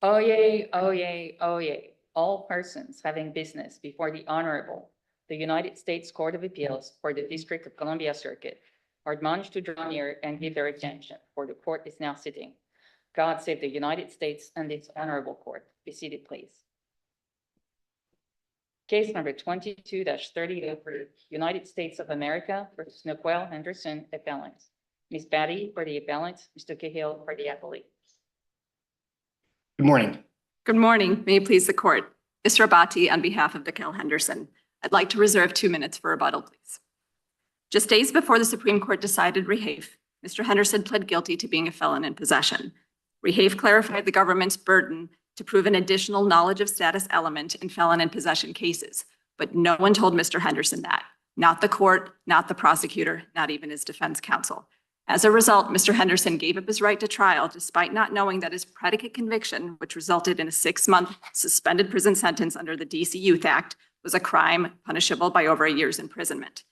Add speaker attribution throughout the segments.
Speaker 1: Oyez, oyez, oyez. All persons having business before the Honorable, the United States Court of Appeals for the District of Columbia Circuit are admonished to draw near and give their attention, for the court is now sitting. God save the United States and its honorable court. Be seated, please. Case number 22-3003, United States of America versus Naquel Henderson appellant. Ms. Batty for the appellant, Mr. Cahill for the appellate.
Speaker 2: Good morning.
Speaker 3: Good morning. May it please the court. Mr. Abati on behalf of Naquel Henderson. I'd like to reserve 2 minutes for rebuttal, please. Just days before the Supreme Court decided Rehafe, Mr. Henderson pled guilty to being a felon in possession. Rehafe clarified the government's burden to prove an additional knowledge of status element in felon in possession cases, but no one told Mr. Henderson that. Not the court, not the prosecutor, not even his defense counsel. As a result, Mr. Henderson gave up his right to trial despite not knowing that his predicate conviction, which resulted in a 6-month suspended prison sentence under the DC Youth Act, was a crime punishable by over a year's imprisonment.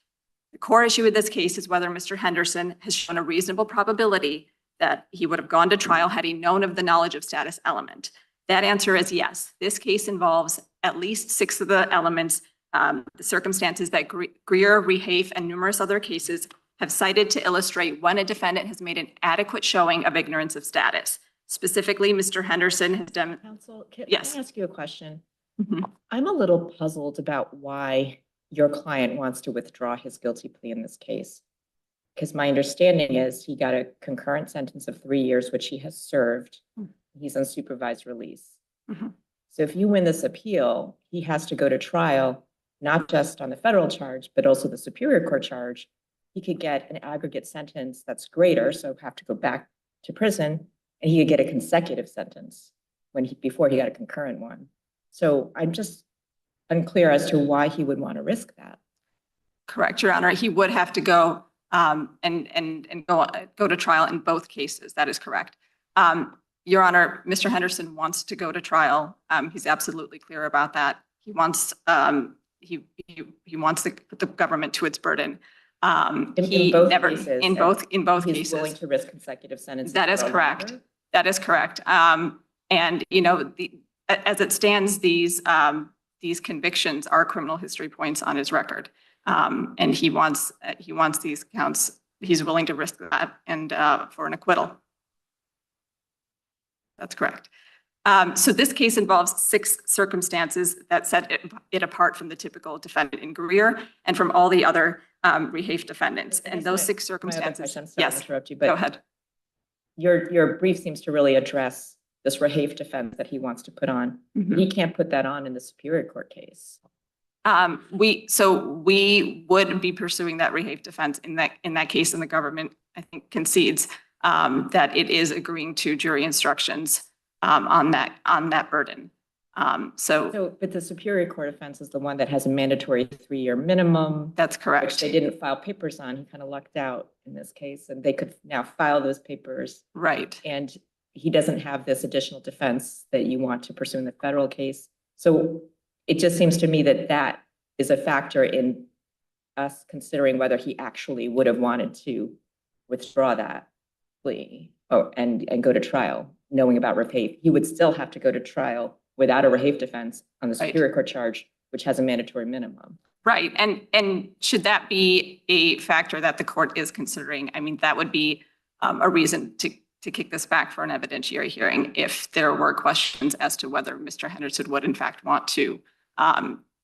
Speaker 3: The core issue with this case is whether Mr. Henderson has shown a reasonable probability that he would have gone to trial had he known of the knowledge of status element. That answer is yes. This case involves at least 6 of the elements, the circumstances that Greer, Rehafe, and numerous other cases have cited to illustrate when a defendant has made an adequate showing of ignorance of status. Specifically, Mr. Henderson has demonstrated.
Speaker 4: Counsel, can
Speaker 3: Yes.
Speaker 4: I ask you a question?
Speaker 3: Mhm.
Speaker 4: I'm a little puzzled about why your client wants to withdraw his guilty plea in this case. Because my understanding is he got a concurrent sentence of 3 years, which he has served. He's on supervised release.
Speaker 3: Mhm.
Speaker 4: So if you win this appeal, he has to go to trial, not just on the federal charge, but also the Superior Court charge. He could get an aggregate sentence that's greater, so have to go back to prison, and he could get a consecutive sentence before he got a concurrent one. So I'm just unclear as to why he would want to risk that.
Speaker 3: Correct, Your Honor. He would have to go and go to trial in both cases. That is correct. Your Honor, Mr. Henderson wants to go to trial. He's absolutely clear about that. He wants he wants to put the government to its burden.
Speaker 4: In both cases,
Speaker 3: in both
Speaker 4: he's
Speaker 3: cases.
Speaker 4: willing to risk consecutive sentences.
Speaker 3: That is correct. That is correct. And you know, as it stands, these convictions are criminal history points on his record, and he wants these counts. He's willing to risk that and for an acquittal. That's correct. So this case involves 6 circumstances that set it apart from the typical defendant in Greer and from all the other Rehafe defendants. And those 6 circumstances.
Speaker 4: I'm sorry
Speaker 3: Yes,
Speaker 4: to interrupt you, but
Speaker 3: go ahead.
Speaker 4: Your brief seems to really address this Rehafe defense that he wants to put on.
Speaker 3: Mhm.
Speaker 4: He can't put that on in the Superior Court case.
Speaker 3: We would be pursuing that Rehafe defense in that case, and the government, I think, concedes that it is agreeing to jury instructions on that burden.
Speaker 4: But the Superior Court offense is the one that has a mandatory 3-year minimum.
Speaker 3: That's correct.
Speaker 4: Which they didn't file papers on. He kind of lucked out in this case, and they could now file those papers.
Speaker 3: Right.
Speaker 4: And he doesn't have this additional defense that you want to pursue in the federal case. So it just seems to me that that is a factor in us considering whether he actually would have wanted to withdraw that plea and go to trial, knowing about Rehafe. He would still have to go to trial without a Rehafe defense on the Superior Court charge, which has a mandatory minimum.
Speaker 3: Right. And should that be a factor that the court is considering? I mean, that would be a reason to kick this back for an evidentiary hearing if there were questions as to whether Mr. Henderson would in fact want to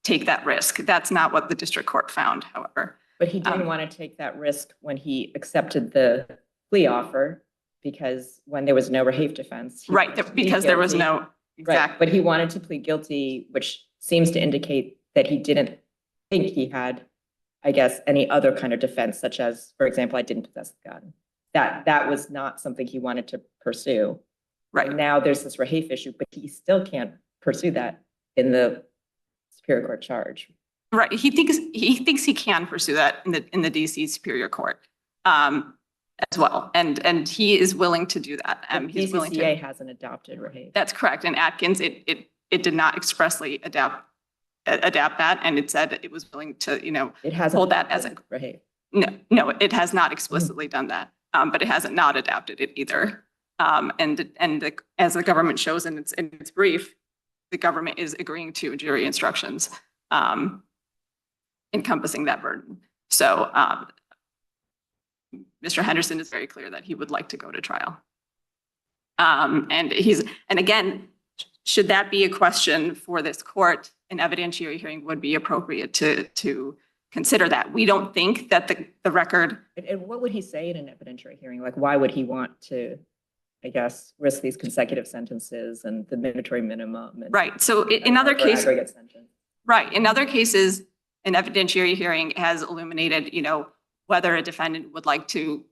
Speaker 3: take that risk. That's not what the district court found, however.
Speaker 4: But he didn't want to take that risk when he accepted the plea offer, because when there was no Rehafe defense.
Speaker 3: Right, because there was no, exactly.
Speaker 4: Right, but he wanted to plead guilty, which seems to indicate that he didn't think he had, I guess, any other kind of defense, such as, for example, I didn't possess the gun. That was not something he wanted to pursue.
Speaker 3: Right.
Speaker 4: And now there's this Rehafe issue, but he still can't pursue that in the Superior Court charge.
Speaker 3: Right. He thinks he can pursue that in the DC Superior Court as well, and he is willing to do that. He's willing to.
Speaker 4: USCA hasn't adopted Rehafe.
Speaker 3: That's correct. And Atkins, it did not expressly adapt that, and it said it was willing to,
Speaker 4: It hasn't
Speaker 3: hold that as a
Speaker 4: Rehafe.
Speaker 3: No, it has not explicitly done that, but it hasn't not adapted it either. As the government shows in its brief, the government is agreeing to jury instructions encompassing that burden. So Mr. Henderson is very clear that he would like to go to trial. And again, should that be a question for this court, an evidentiary hearing would be appropriate to consider that. We don't think that the record.
Speaker 4: And what would he say in an evidentiary hearing? Like, why would he want to, I guess, risk these consecutive sentences and the mandatory minimum?
Speaker 3: Right. So in other cases,
Speaker 4: right.
Speaker 3: In other cases, an evidentiary hearing has illuminated, whether a defendant would like to,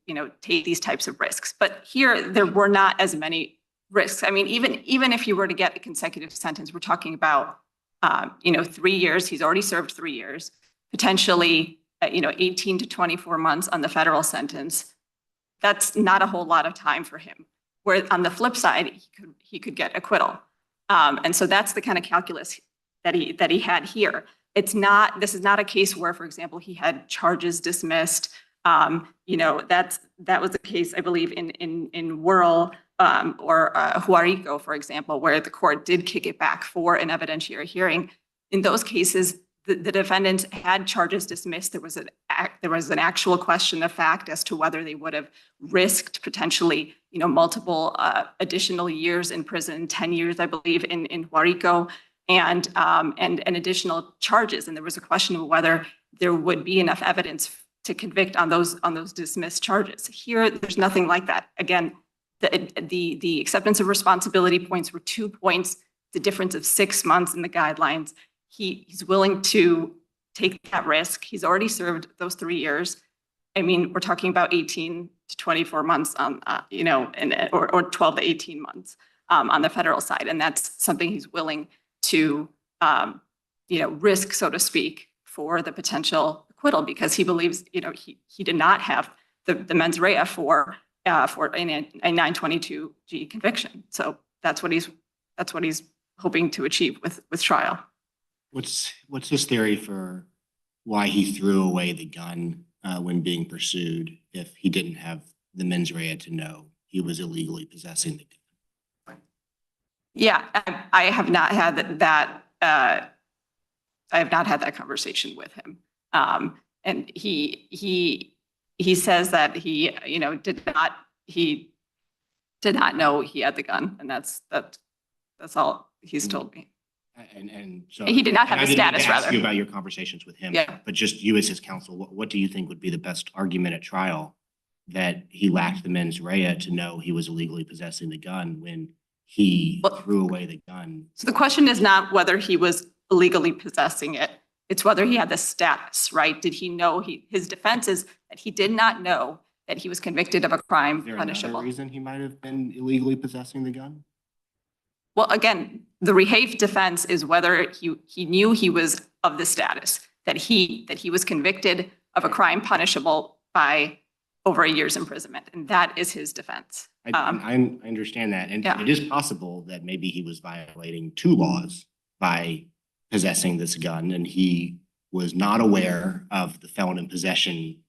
Speaker 3: take these types of risks. But here, there were not as many risks. I mean, even if you were to get a consecutive sentence, we're talking about, 3 years. He's already served 3 years, potentially, 18 to 24 months on the federal sentence. That's not a whole lot of time for him. Where on the flip side, he could get acquittal. And so that's the kind of calculus that he had here. This is not a case where, for example, he had charges dismissed. That was the case, I believe, in Whirl or Juarico, for example, where the court did kick it back for an evidentiary hearing. In those cases, the defendant had charges dismissed. There was an actual question of fact as to whether they would have risked potentially, multiple additional years in prison, 10 years, I believe, in Juarico. And additional charges. And there was a question of whether there would be enough evidence to convict on those dismissed charges. Here, there's nothing like that. Again, the acceptance of responsibility points were 2 points, the difference of 6 months in the guidelines. He's willing to take that risk. He's already served those 3 years. I mean, we're talking about 18 to 24 months on, or 12 to 18 months on the federal side. And that's something he's willing to, risk, so to speak, for the potential acquittal, because he believes, he did not have the mens rea for a 922G conviction. So that's what he's hoping to achieve with trial.
Speaker 2: What's his theory for why he threw away the gun when being pursued if he didn't have the mens rea to know he was illegally possessing the gun?
Speaker 3: Yeah, I have not had that. I have not had that conversation with him, and he says that he did not know he had the gun, and that's all he's told me.
Speaker 2: And so
Speaker 3: he did not have the status.
Speaker 2: I didn't ask
Speaker 3: rather
Speaker 2: you about your conversations with him,
Speaker 3: yeah.
Speaker 2: But just you as his counsel, what do you think would be the best argument at trial that he lacked the mens rea to know he was illegally possessing the gun when he threw away the gun?
Speaker 3: So the question is not whether he was illegally possessing it. It's whether he had the status, right? Did he know his defense is that he did not know that he was convicted of a crime punishable.
Speaker 2: Is there another reason he might have been illegally possessing the gun?
Speaker 3: Well, again, the rehafe defense is whether he knew he was of the status, that he was convicted of a crime punishable by over a year's imprisonment. And that is his defense.
Speaker 2: I understand that. And yeah. It is possible that maybe he was violating 2 laws by possessing this gun, and he was not aware of the felon in possession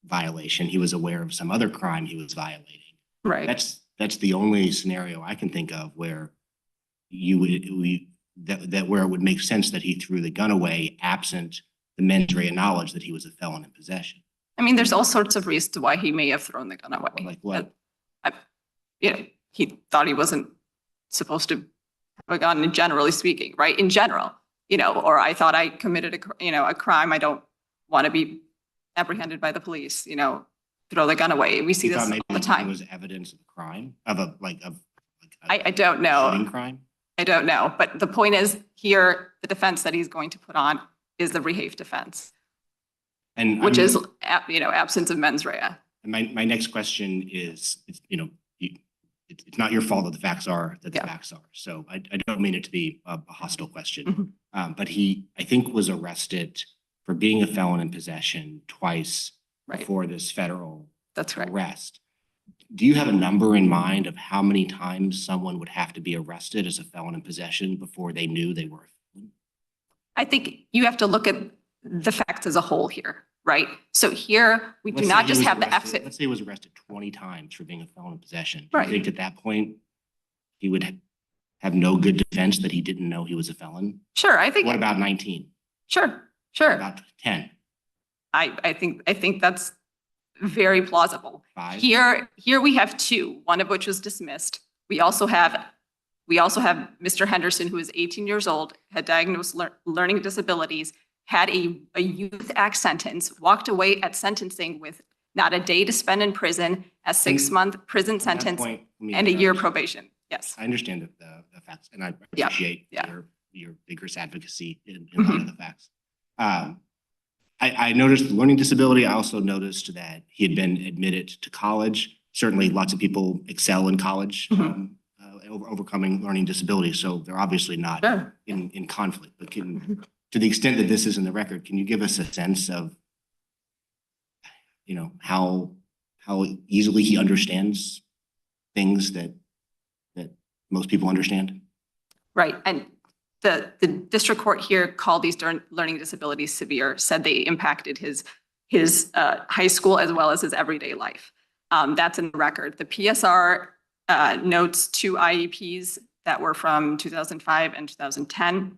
Speaker 2: violation. He was aware of some other crime he was violating.
Speaker 3: Right.
Speaker 2: That's the only scenario I can think of where where it would make sense that he threw the gun away absent the mens rea knowledge that he was a felon in possession.
Speaker 3: I mean, there's all sorts of reasons why he may have thrown the gun away.
Speaker 2: Like what?
Speaker 3: He thought he wasn't supposed to have a gun, generally speaking, right? In general, or I thought I committed a crime. I don't want to be apprehended by the police, throw the gun away. We see this all the time.
Speaker 2: It was evidence of a crime
Speaker 3: I don't know.
Speaker 2: Crime?
Speaker 3: I don't know. But the point is here, the defense that he's going to put on is the rehafe defense. And which is, absence of mens rea.
Speaker 2: And my next question is, it's not your fault that the facts are the facts are. So I don't mean it to be a hostile question. Mm-hmm. But he, I think, was arrested for being a felon in possession twice before this federal arrest. Do you have a number in mind of how many times someone would have to be arrested as a felon in possession before they knew they were a felon?
Speaker 3: I think you have to look at the facts as a whole here, right? So here, we do
Speaker 2: Let's
Speaker 3: not
Speaker 2: say he
Speaker 3: just
Speaker 2: was
Speaker 3: have the
Speaker 2: arrested-
Speaker 3: exit.
Speaker 2: Let's say he was arrested 20 times for being a felon in possession. Do
Speaker 3: Right.
Speaker 2: you think at that point, he would have no good defense that he didn't know he was a felon?
Speaker 3: Sure, I think,
Speaker 2: What about 19?
Speaker 3: sure,
Speaker 2: What
Speaker 3: sure.
Speaker 2: about 10?
Speaker 3: I think that's very plausible.
Speaker 2: 5?
Speaker 3: Here we have two, one of which was dismissed. We also have Mr. Henderson, who is 18 years old, had diagnosed learning disabilities, had a Youth Act sentence, walked away at sentencing with not a day to spend in prison, a 6-month prison
Speaker 2: On that
Speaker 3: sentence,
Speaker 2: point, let me
Speaker 3: and a year
Speaker 2: interrupt.
Speaker 3: probation. Yes.
Speaker 2: I understand the facts, and I
Speaker 3: Yeah,
Speaker 2: appreciate
Speaker 3: yeah.
Speaker 2: your vigorous advocacy in light of the facts. I noticed the learning disability. I also noticed that he had been admitted to college. Certainly, lots of people excel in college, overcoming learning disabilities. So they're obviously not
Speaker 3: Sure.
Speaker 2: in conflict. But to the extent that this is in the record, can you give us a sense of, how easily he understands things that most people understand?
Speaker 3: Right. And the district court here called these learning disabilities severe, said they impacted his high school as well as his everyday life. That's in the record. The PSR notes 2 IEPs that were from 2005 and 2010.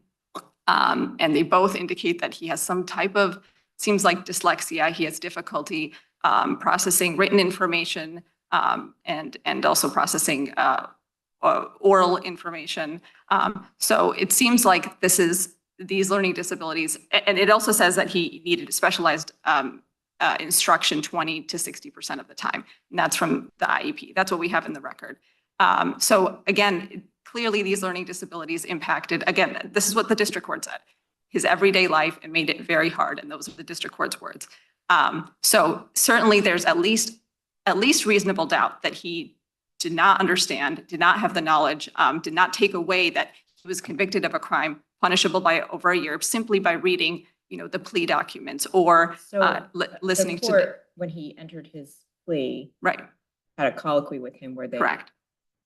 Speaker 3: And they both indicate that he has some type of, seems like dyslexia. He has difficulty processing written information and also processing oral information. So it seems like these learning disabilities, and it also says that he needed specialized instruction 20 to 60% of the time. And that's from the IEP. That's what we have in the record. So again, clearly these learning disabilities impacted, again, this is what the district court said, his everyday life, and made it very hard. And those are the district court's words. So certainly there's at least reasonable doubt that he did not understand, did not have the knowledge, did not take away that he was convicted of a crime punishable by over a year simply by reading, the plea documents or listening
Speaker 4: the
Speaker 3: to the.
Speaker 4: court, when he entered his plea,
Speaker 3: Right,
Speaker 4: had a colloquy with him where
Speaker 3: correct,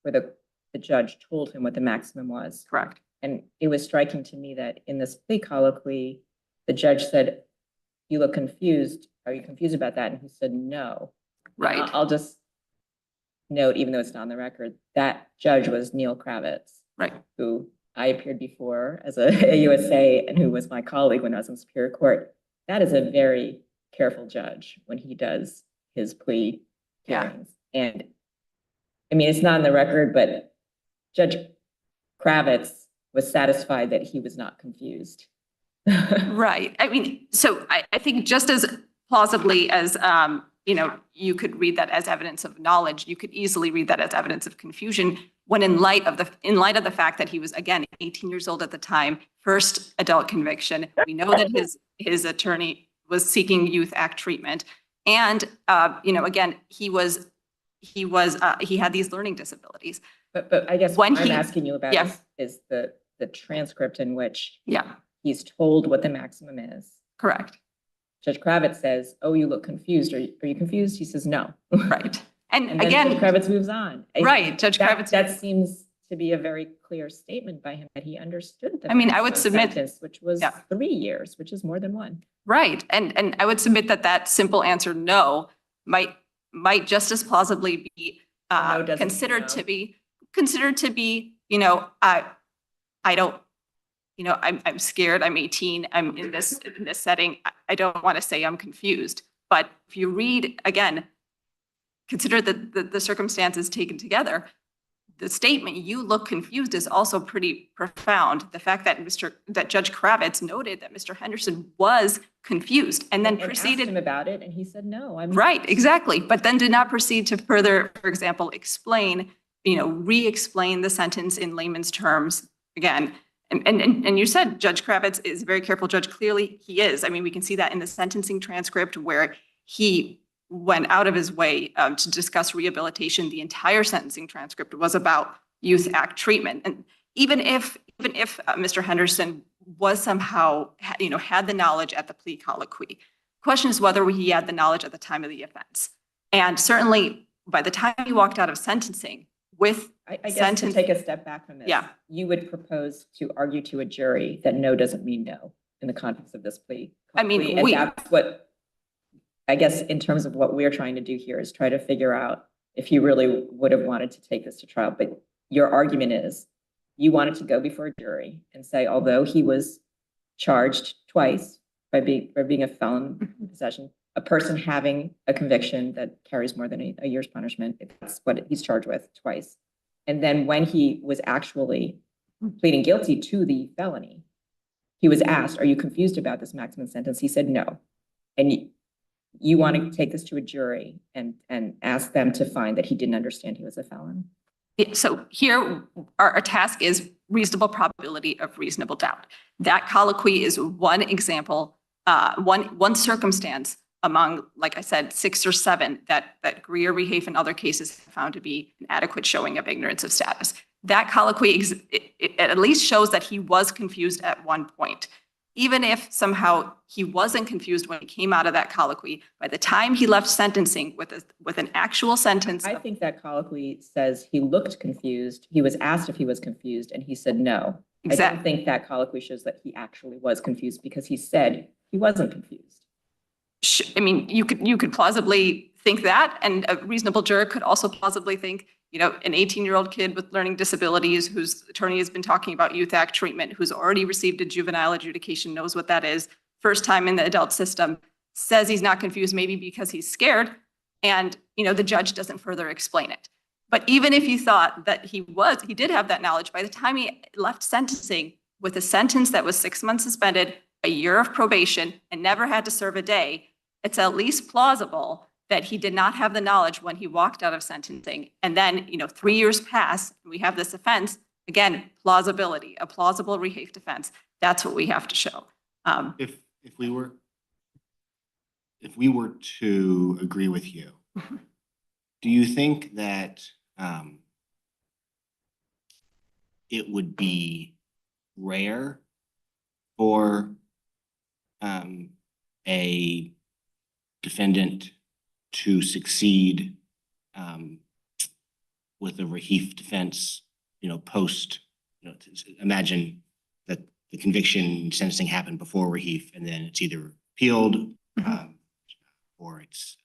Speaker 4: the judge told him what the maximum was.
Speaker 3: correct.
Speaker 4: And it was striking to me that in this plea colloquy, the judge said, "You look confused. Are you confused about that?" And he said, "No."
Speaker 3: Right,
Speaker 4: I'll just note, even though it's not on the record, that judge was Neil Kravitz,
Speaker 3: right,
Speaker 4: who I appeared before as a USCA and who was my colleague when I was in Superior Court. That is a very careful judge when he does his plea
Speaker 3: Yeah.
Speaker 4: hearings. And I mean, it's not on the record, but Judge Kravitz was satisfied that he was not confused.
Speaker 3: right. I mean, so I think just as plausibly as, you could read that as evidence of knowledge, you could easily read that as evidence of confusion when in light of the fact that he was, again, 18 years old at the time, first adult conviction. We know that his attorney was seeking Youth Act treatment. And, again, he had these learning disabilities.
Speaker 4: But I guess
Speaker 3: When
Speaker 4: what I'm
Speaker 3: he-
Speaker 4: asking you about
Speaker 3: yeah.
Speaker 4: is the transcript in which
Speaker 3: Yeah,
Speaker 4: he's told what the maximum is.
Speaker 3: correct.
Speaker 4: Judge Kravitz says, "Oh, you look confused. Are you confused?" He says, "No."
Speaker 3: Right. And
Speaker 4: And then
Speaker 3: again,
Speaker 4: Judge Kravitz moves on.
Speaker 3: right, Judge Kravitz.
Speaker 4: That seems to be a very clear statement by him that he understood the
Speaker 3: I mean, I would
Speaker 4: maximum
Speaker 3: submit-
Speaker 4: sentence, which was
Speaker 3: Yeah.
Speaker 4: 3 years, which is more than one.
Speaker 3: Right. And I would submit that simple answer, no, might just as plausibly be
Speaker 4: No doesn't mean
Speaker 3: considered
Speaker 4: no.
Speaker 3: to be, I don't, I'm scared, I'm 18, I'm in this setting. I don't want to say I'm confused. But if you read, again, consider the circumstances taken together, the statement, "You look confused," is also pretty profound. The fact that Judge Kravitz noted that Mr. Henderson was confused and then
Speaker 4: And asked
Speaker 3: proceeded.
Speaker 4: him about it, and he said, "No, I'm."
Speaker 3: Right, exactly. But then did not proceed to further, for example, explain, re-explain the sentence in layman's terms again. And you said Judge Kravitz is a very careful judge. Clearly he is. I mean, we can see that in the sentencing transcript where he went out of his way to discuss rehabilitation. The entire sentencing transcript was about Youth Act treatment. And even if Mr. Henderson was somehow, had the knowledge at the plea colloquy, question is whether he had the knowledge at the time of the offense. And certainly by the time he walked out of sentencing with
Speaker 4: I guess to
Speaker 3: sentence-
Speaker 4: take a step back from this.
Speaker 3: Yeah.
Speaker 4: You would propose to argue to a jury that no doesn't mean no in the context of this plea.
Speaker 3: I mean,
Speaker 4: And
Speaker 3: we-
Speaker 4: that's what I guess in terms of what we're trying to do here is try to figure out if he really would have wanted to take this to trial. But your argument is you wanted to go before a jury and say, although he was charged twice by being a felon in possession, a person having a conviction that carries more than a year's punishment, if that's what he's charged with twice. And then when he was actually pleading guilty to the felony, he was asked, are you confused about this maximum sentence? He said no. And you want to take this to a jury and ask them to find that he didn't understand he was a felon?
Speaker 3: So here, our task is reasonable probability of reasonable doubt. That colloquy is one example, one circumstance among, like I said, 6 or 7 that Greer, Rehafe, and other cases have found to be an adequate showing of ignorance of status. That colloquy it at least shows that he was confused at one point. Even if somehow he wasn't confused when he came out of that colloquy, by the time he left sentencing with an actual sentence.
Speaker 4: I think that colloquy says he looked confused. He was asked if he was confused and he said no.
Speaker 3: Exactly.
Speaker 4: I don't think that colloquy shows that he actually was confused because he said he wasn't confused.
Speaker 3: I mean, you could plausibly think that, and a reasonable juror could also plausibly think, you know, an 18-year-old kid with learning disabilities whose attorney has been talking about Youth Act treatment, who's already received a juvenile adjudication, knows what that is, first time in the adult system, says he's not confused, maybe because he's scared, and, you know, the judge doesn't further explain it. But even if you thought that he did have that knowledge, by the time he left sentencing with a sentence that was 6 months suspended, a year of probation, and never had to serve a day, it's at least plausible that he did not have the knowledge when he walked out of sentencing. And then, you know, 3 years pass, and we have this offense. Again, plausibility, a plausible Rehafe defense. That's what we have to show.
Speaker 2: If we were to agree with you, do you think that it would be rare for a defendant to succeed with a Rehafe defense, you know, post, you know, imagine that the conviction and sentencing happened before Rehafe, and then it's either appealed or it's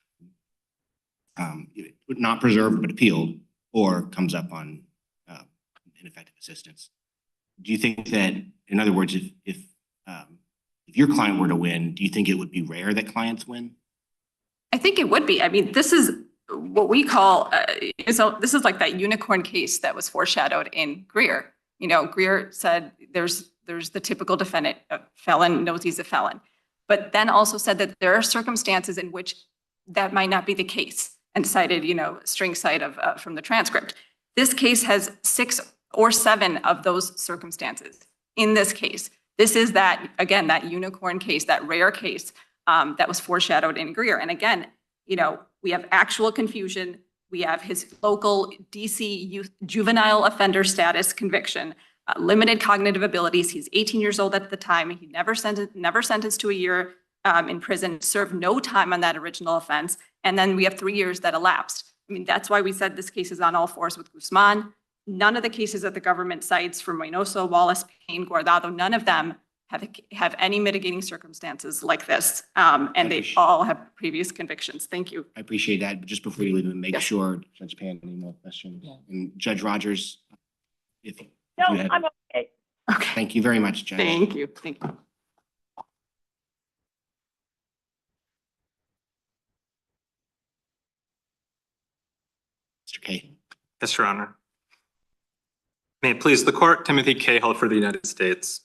Speaker 2: not preserved but appealed, or comes up on ineffective assistance. Do you think that, in other words, if your client were to win, do you think it would be rare that clients win?
Speaker 3: I think it would be. I mean, this is what we call, this is like that unicorn case that was foreshadowed in Greer. You know, Greer said there's the typical defendant, a felon knows he's a felon, but then also said that there are circumstances in which that might not be the case, and cited, you know, string cite of from the transcript. This case has 6 or 7 of those circumstances. In this case, this is that, again, that unicorn case, that rare case that was foreshadowed in Greer. And again, you know, we have actual confusion. We have his local DC youth juvenile offender status conviction, limited cognitive abilities. He's 18 years old at the time. He never sentenced to a year in prison, served no time on that original offense. And then we have 3 years that elapsed. I mean, that's why we said this case is on all fours with Guzman. None of the cases that the government cites from Reynoso, Wallace, Payne, Guardado, none of them have any mitigating circumstances like this. And they all have previous convictions. Thank you.
Speaker 2: I appreciate that. But just before you leave, make
Speaker 3: Yes.
Speaker 2: sure, Judge Pan, any more questions?
Speaker 4: Yeah.
Speaker 2: And Judge Rogers, if
Speaker 5: No,
Speaker 2: you have,
Speaker 5: I'm okay.
Speaker 3: Okay.
Speaker 2: thank you very much, Judge.
Speaker 3: Thank you. Thank you.
Speaker 2: Mr. Kay.
Speaker 6: Yes, Your Honor. May it please the court, Timothy Cahill for the United States.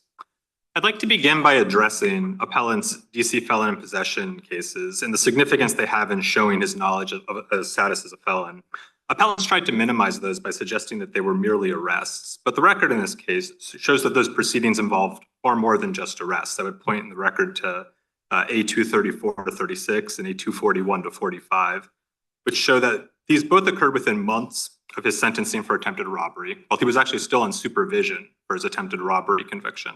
Speaker 6: I'd like to begin by addressing appellant's DC felon in possession cases and the significance they have in showing his knowledge of his status as a felon. Appellants tried to minimize those by suggesting that they were merely arrests, but the record in this case shows that those proceedings involved far more than just arrests. I would point in the record to A234 to 36 and A241 to 45, which show that these both occurred within months of his sentencing for attempted robbery, while he was actually still on supervision for his attempted robbery conviction.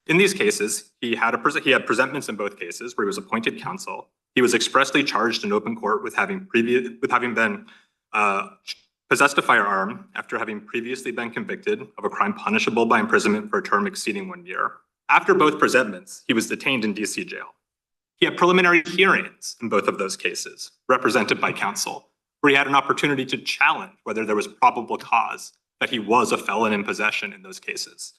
Speaker 6: In these cases, he had presentments in both cases where he was appointed counsel. He was expressly charged in open court with having been possessed a firearm after having previously been convicted of a crime punishable by imprisonment for a term exceeding 1 year. After both presentments, he was detained in DC jail. He had preliminary hearings in both of those cases, represented by counsel, where he had an opportunity to challenge whether there was probable cause that he was a felon in possession in those cases.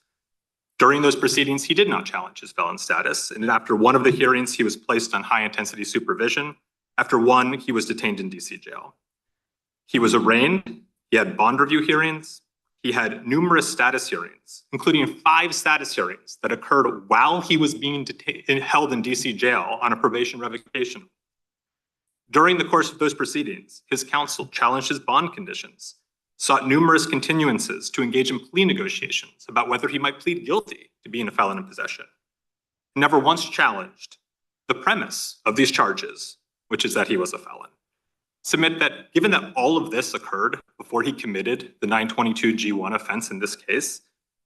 Speaker 6: During those proceedings, he did not challenge his felon status, and after one of the hearings, he was placed on high-intensity supervision. After one, he was detained in DC jail. He was arraigned, he had bond review hearings, he had numerous status hearings, including 5 status hearings that occurred while he was being held in DC jail on a probation revocation. During the course of those proceedings, his counsel challenged his bond conditions, sought numerous continuances to engage in plea negotiations about whether he might plead guilty to being a felon in possession. Never once challenged the premise of these charges, which is that he was a felon. Submit that given that all of this occurred before he committed the 922 G1 offense in this case,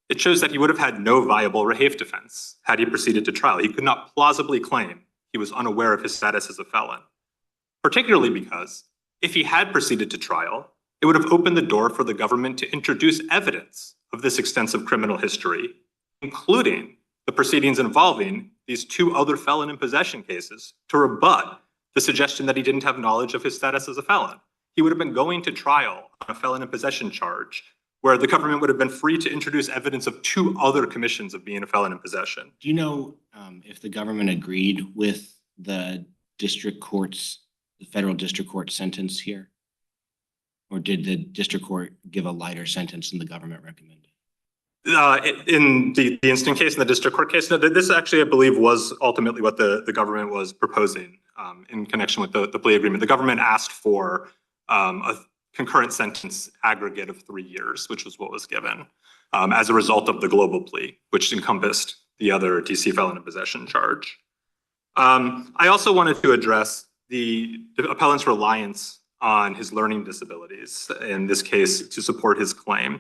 Speaker 6: it shows that he would have had no viable rehafe defense had he proceeded to trial. He could not plausibly claim he was unaware of his status as a felon, particularly because if he had proceeded to trial, it would have opened the door for the government to introduce evidence of this extensive criminal history, including the proceedings involving these 2 other felon in possession cases, to rebut the suggestion that he didn't have knowledge of his status as a felon. He would have been going to trial on a felon in possession charge, where the government would have been free to introduce evidence of 2 other commissions of being a felon in possession.
Speaker 2: Do you know if the government agreed with the federal district court sentence here? Or did the district court give a lighter sentence than the government recommended?
Speaker 6: In the instant case, in the district court case, this actually, I believe, was ultimately what the government was proposing in connection with the plea agreement. The government asked for a concurrent sentence aggregate of 3 years, which was what was given as a result of the global plea, which encompassed the other DC felon in possession charge. I also wanted to address the appellant's reliance on his learning disabilities, in this case, to support his claim.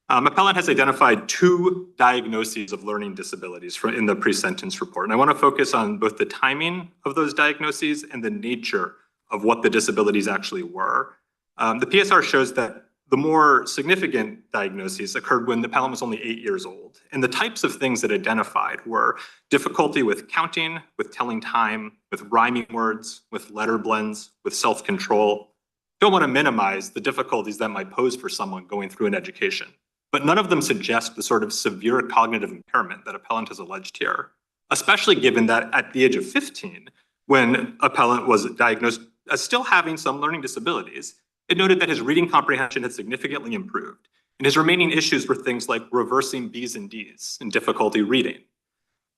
Speaker 6: Appellant has identified 2 diagnoses of learning disabilities in the pre-sentence report. And I want to focus on both the timing of those diagnoses and the nature of what the disabilities actually were. The PSR shows that the more significant diagnoses occurred when the appellant was only 8 years old. And the types of things that identified were difficulty with counting, with telling time, with rhyming words, with letter blends, with self-control. Don't want to minimize the difficulties that might pose for someone going through an education, but none of them suggest the sort of severe cognitive impairment that appellant has alleged here, especially given that at the age of 15, when appellant was diagnosed as still having some learning disabilities, it noted that his reading comprehension had significantly improved, and his remaining issues were things like reversing B's and D's and difficulty reading.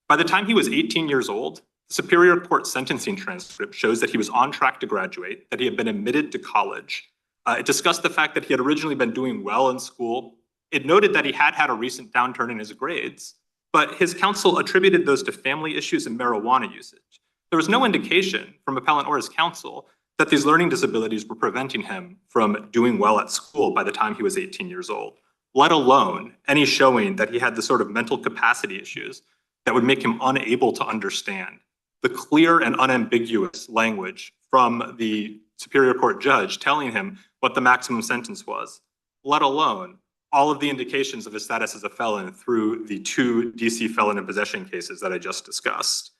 Speaker 6: By the time he was 18 years old, the Superior Court sentencing transcript shows that he was on track to graduate, that he had been admitted to college. It discussed the fact that he had originally been doing well in school. It noted that he had had a recent downturn in his grades, but his counsel attributed those to family issues and marijuana usage. There was no indication from appellant or his counsel that these learning disabilities were preventing him from doing well at school by the time he was 18 years old, let alone any showing that he had the sort of mental capacity issues that would make him unable to understand the clear and unambiguous language from the Superior Court judge telling him what the maximum sentence was, let alone all of the indications of his status as a felon through the 2 DC felon in possession cases that I just discussed.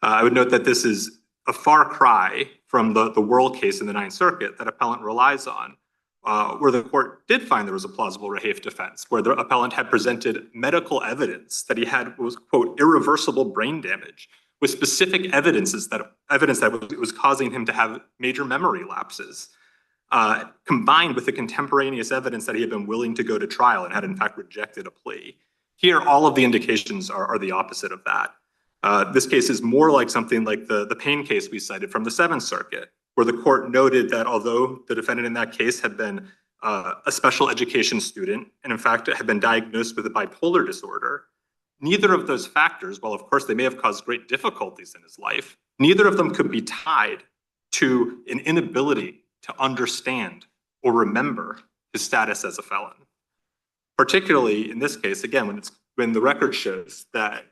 Speaker 6: I would note that this is a far cry from the World case in the Ninth Circuit that appellant relies on, where the court did find there was a plausible rehafe defense, where the appellant had presented medical evidence that he had was, quote, irreversible brain damage, with specific evidence that was causing him to have major memory lapses, combined with the contemporaneous evidence that he had been willing to go to trial and had in fact rejected a plea. Here, all of the indications are the opposite of that. This case is more like something like the Payne case we cited from the Seventh Circuit, where the court noted that although the defendant in that case had been a special education student, and in fact had been diagnosed with a bipolar disorder, neither of those factors, while of course they may have caused great difficulties in his life, neither of them could be tied to an inability to understand or remember his status as a felon. Particularly in this case, again, when the record shows that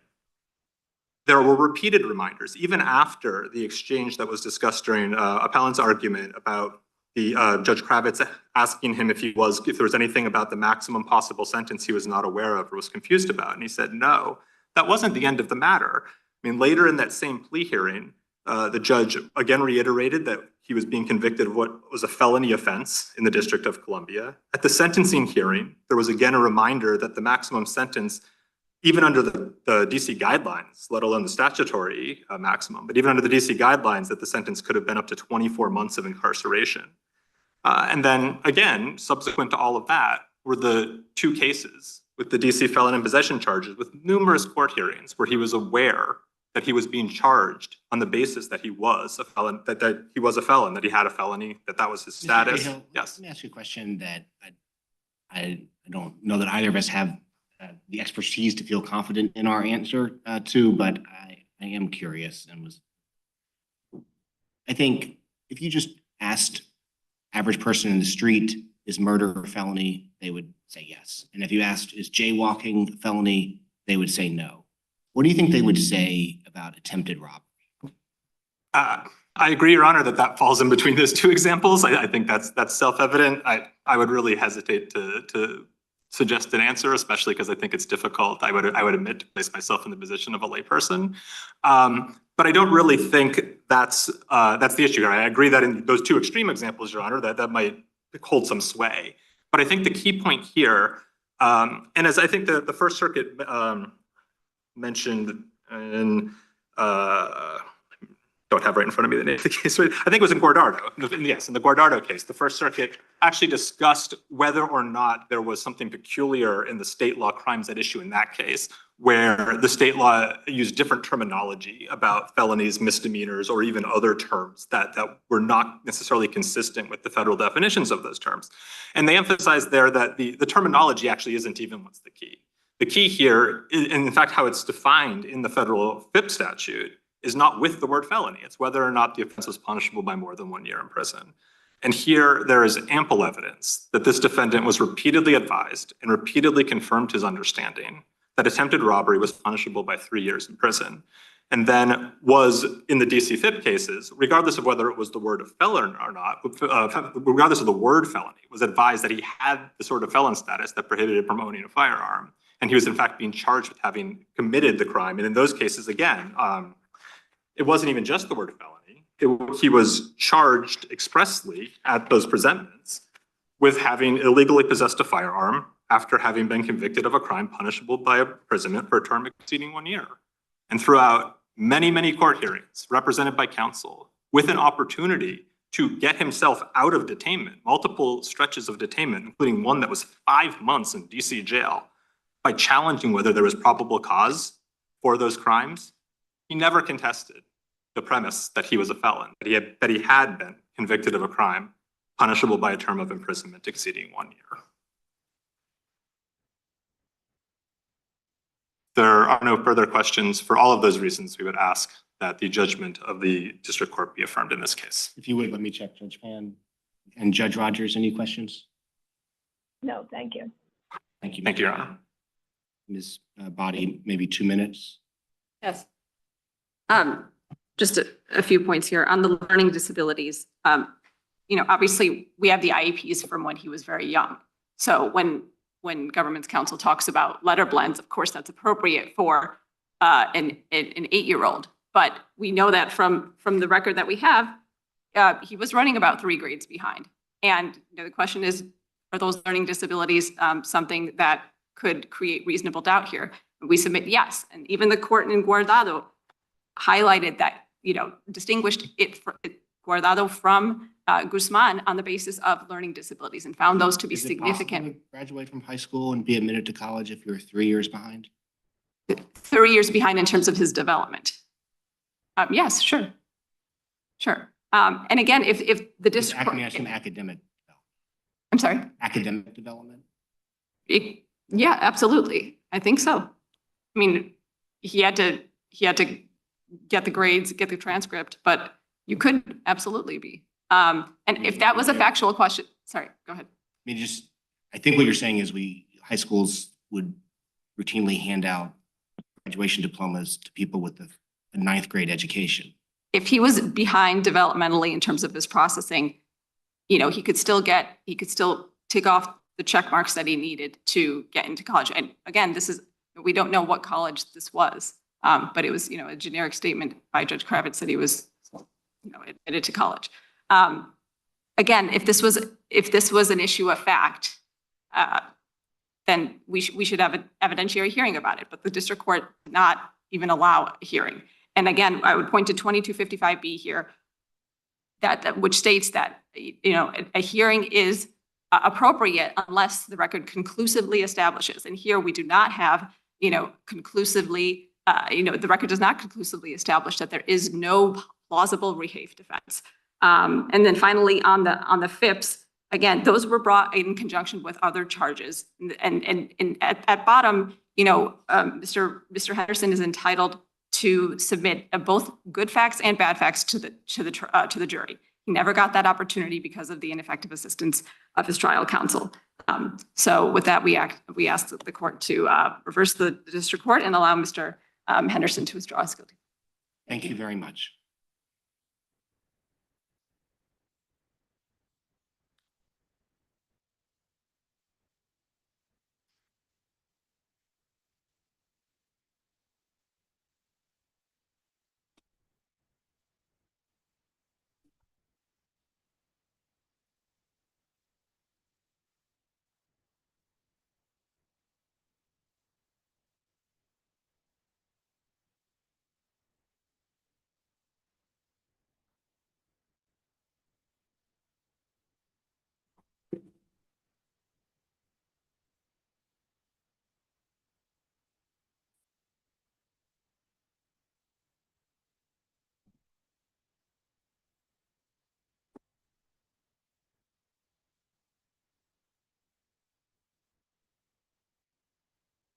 Speaker 6: there were repeated reminders, even after the exchange that was discussed during appellant's argument about the Judge Kravitz asking him if there was anything about the maximum possible sentence he was not aware of or was confused about. And he said, no, that wasn't the end of the matter. I mean, later in that same plea hearing, The judge again reiterated that he was being convicted of what was a felony offense in the District of Columbia. At the sentencing hearing, there was again a reminder that the maximum sentence, even under the DC guidelines, let alone the statutory maximum, but even under the DC guidelines, that the sentence could have been up to 24 months of incarceration. And then again, subsequent to all of that, were the two cases with the DC felon in possession charges with numerous court hearings where he was aware that he was being charged on the basis that he was a felon, that he was a felon, that he had a felony, that was his status.
Speaker 2: Cahill,
Speaker 6: Yes.
Speaker 2: Let me ask you a question that I don't know that either of us have the expertise to feel confident in our answer to, but I am curious and I think if you just asked average person in the street, is murder a felony, they would say yes. And if you asked, is jaywalking a felony, they would say no. What do you think they would say about attempted robbery?
Speaker 6: I agree, Your Honor, that falls in between those two examples. I think that's self-evident. I would really hesitate to suggest an answer, especially because I think it's difficult. I would admit to place myself in the position of a layperson. But I don't really think that's the issue here. I agree that in those two extreme examples, Your Honor, that might hold some sway. But I think the key point here, and as I think the First Circuit mentioned in, don't have right in front of me the name of the case, but I think it was in Guardado. Yes, in the Guardado case, the First Circuit actually discussed whether or not there was something peculiar in the state law crimes at issue in that case, where the state law used different terminology about felonies, misdemeanors, or even other terms that were not necessarily consistent with the federal definitions of those terms. And they emphasized there that the terminology actually isn't even what's the key. The key here, and in fact how it's defined in the federal FIP statute, is not with the word felony. It's whether or not the offense was punishable by more than 1 year in prison. And here there is ample evidence that this defendant was repeatedly advised and repeatedly confirmed his understanding that attempted robbery was punishable by 3 years in prison. And then was in the DC FIP cases, regardless of whether it was the word of felon or not, regardless of the word felony, was advised that he had the sort of felon status that prohibited from owning a firearm. And he was in fact being charged with having committed the crime. And in those cases, again, it wasn't even just the word felony. He was charged expressly at those presentments with having illegally possessed a firearm after having been convicted of a crime punishable by imprisonment for a term exceeding 1 year. And throughout many, many court hearings represented by counsel with an opportunity to get himself out of detainment, multiple stretches of detainment, including one that was 5 months in DC jail, by challenging whether there was probable cause for those crimes, he never contested the premise that he was a felon, that he had been convicted of a crime punishable by a term of imprisonment exceeding 1 year. There are no further questions. For all of those reasons, we would ask that the judgment of the district court be affirmed in this case.
Speaker 2: If you would, let me check Judge Pan and Judge Rogers, any questions?
Speaker 5: No, thank you.
Speaker 2: Thank you.
Speaker 6: Thank you, Your Honor.
Speaker 2: Ms. Body, maybe 2 minutes.
Speaker 3: Yes. Just a few points here on the learning disabilities. Obviously we have the IEPs from when he was very young. So when government's counsel talks about letter blends, of course that's appropriate for an 8-year-old. But we know that from the record that we have, he was running about 3 grades behind. And the question is, are those learning disabilities something that could create reasonable doubt here? We submit yes. And even the court in Guardado highlighted that, distinguished Guardado from Guzman on the basis of learning disabilities and found those to be significant.
Speaker 2: Is it possible to graduate from high school and be admitted to college if you're 3 years behind?
Speaker 3: 3 years behind in terms of his development. Yes, sure. Sure. And again, if the district court,
Speaker 2: academic.
Speaker 3: I'm sorry?
Speaker 2: Academic development?
Speaker 3: Yeah, absolutely. I think so. I mean, he had to get the grades, get the transcript, but you could absolutely be. And if that was a factual question, sorry, go ahead.
Speaker 2: I think what you're saying is high schools would routinely hand out graduation diplomas to people with a 9th grade education.
Speaker 3: If he was behind developmentally in terms of his processing, he could still take off the check marks that he needed to get into college. And again, we don't know what college this was, but it was, a generic statement by Judge Kravitz that he was admitted to college. Again, if this was an issue of fact, then we should have an evidentiary hearing about it, but the district court did not even allow a hearing. And again, I would point to 2255B here, which states that, a hearing is appropriate unless the record conclusively establishes. And here we do not have, conclusively, the record does not conclusively establish that there is no plausible rehafe defense. And then finally on the FIPS, again, those were brought in conjunction with other charges. And at bottom, Mr. Henderson is entitled to submit both good facts and bad facts to the jury. He never got that opportunity because of the ineffective assistance of his trial counsel. So with that, we ask the court to reverse the district court and allow Mr. Henderson to withdraw his guilty.
Speaker 2: Thank you very much.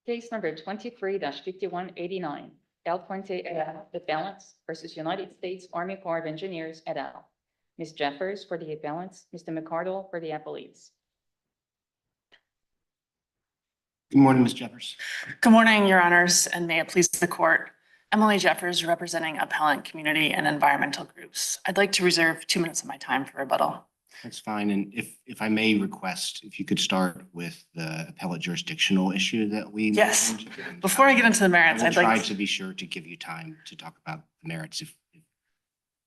Speaker 1: Case number 23-5189, Puente et al. Appellants versus United States Army Corps of Engineers et al. Ms. Jeffers for the appellants, Mr. McCardle for the appellees.
Speaker 2: Good morning, Ms. Jeffers.
Speaker 7: Good morning, Your Honors, and may it please the court. Emily Jeffers, representing appellant community and environmental groups. I'd like to reserve 2 minutes of my time for rebuttal.
Speaker 2: That's fine. And if I may request, if you could start with the appellate jurisdictional issue that we
Speaker 7: Yes.
Speaker 2: mentioned. And,
Speaker 7: Before I get into the merits,
Speaker 2: I
Speaker 7: I'd
Speaker 2: will try
Speaker 7: like
Speaker 2: to be sure to give you time to talk about the merits.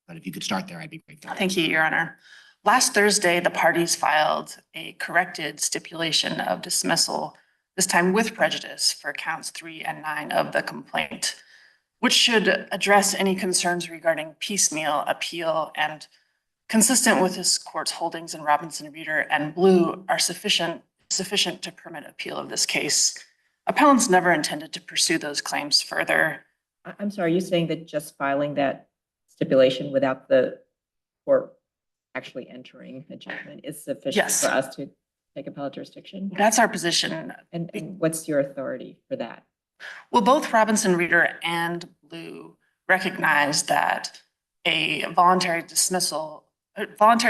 Speaker 2: But if you could start there, I'd be grateful.
Speaker 7: Thank you, Your Honor. Last Thursday, the parties filed a corrected stipulation of dismissal, this time with prejudice, for counts 3 and 9 of the complaint, which should address any concerns regarding piecemeal appeal and, consistent with this court's holdings in Robinson, Reeder, and Blue, are sufficient to permit appeal of this case. Appellants never intended to pursue those claims further.
Speaker 4: I'm sorry, are you saying that just filing that stipulation without the court actually entering a judgment is sufficient
Speaker 7: Yes.
Speaker 4: for us to take appellate jurisdiction?
Speaker 7: That's our position.
Speaker 4: And what's your authority for that?
Speaker 7: Well, both Robinson, Reeder, and Blue recognize that a voluntary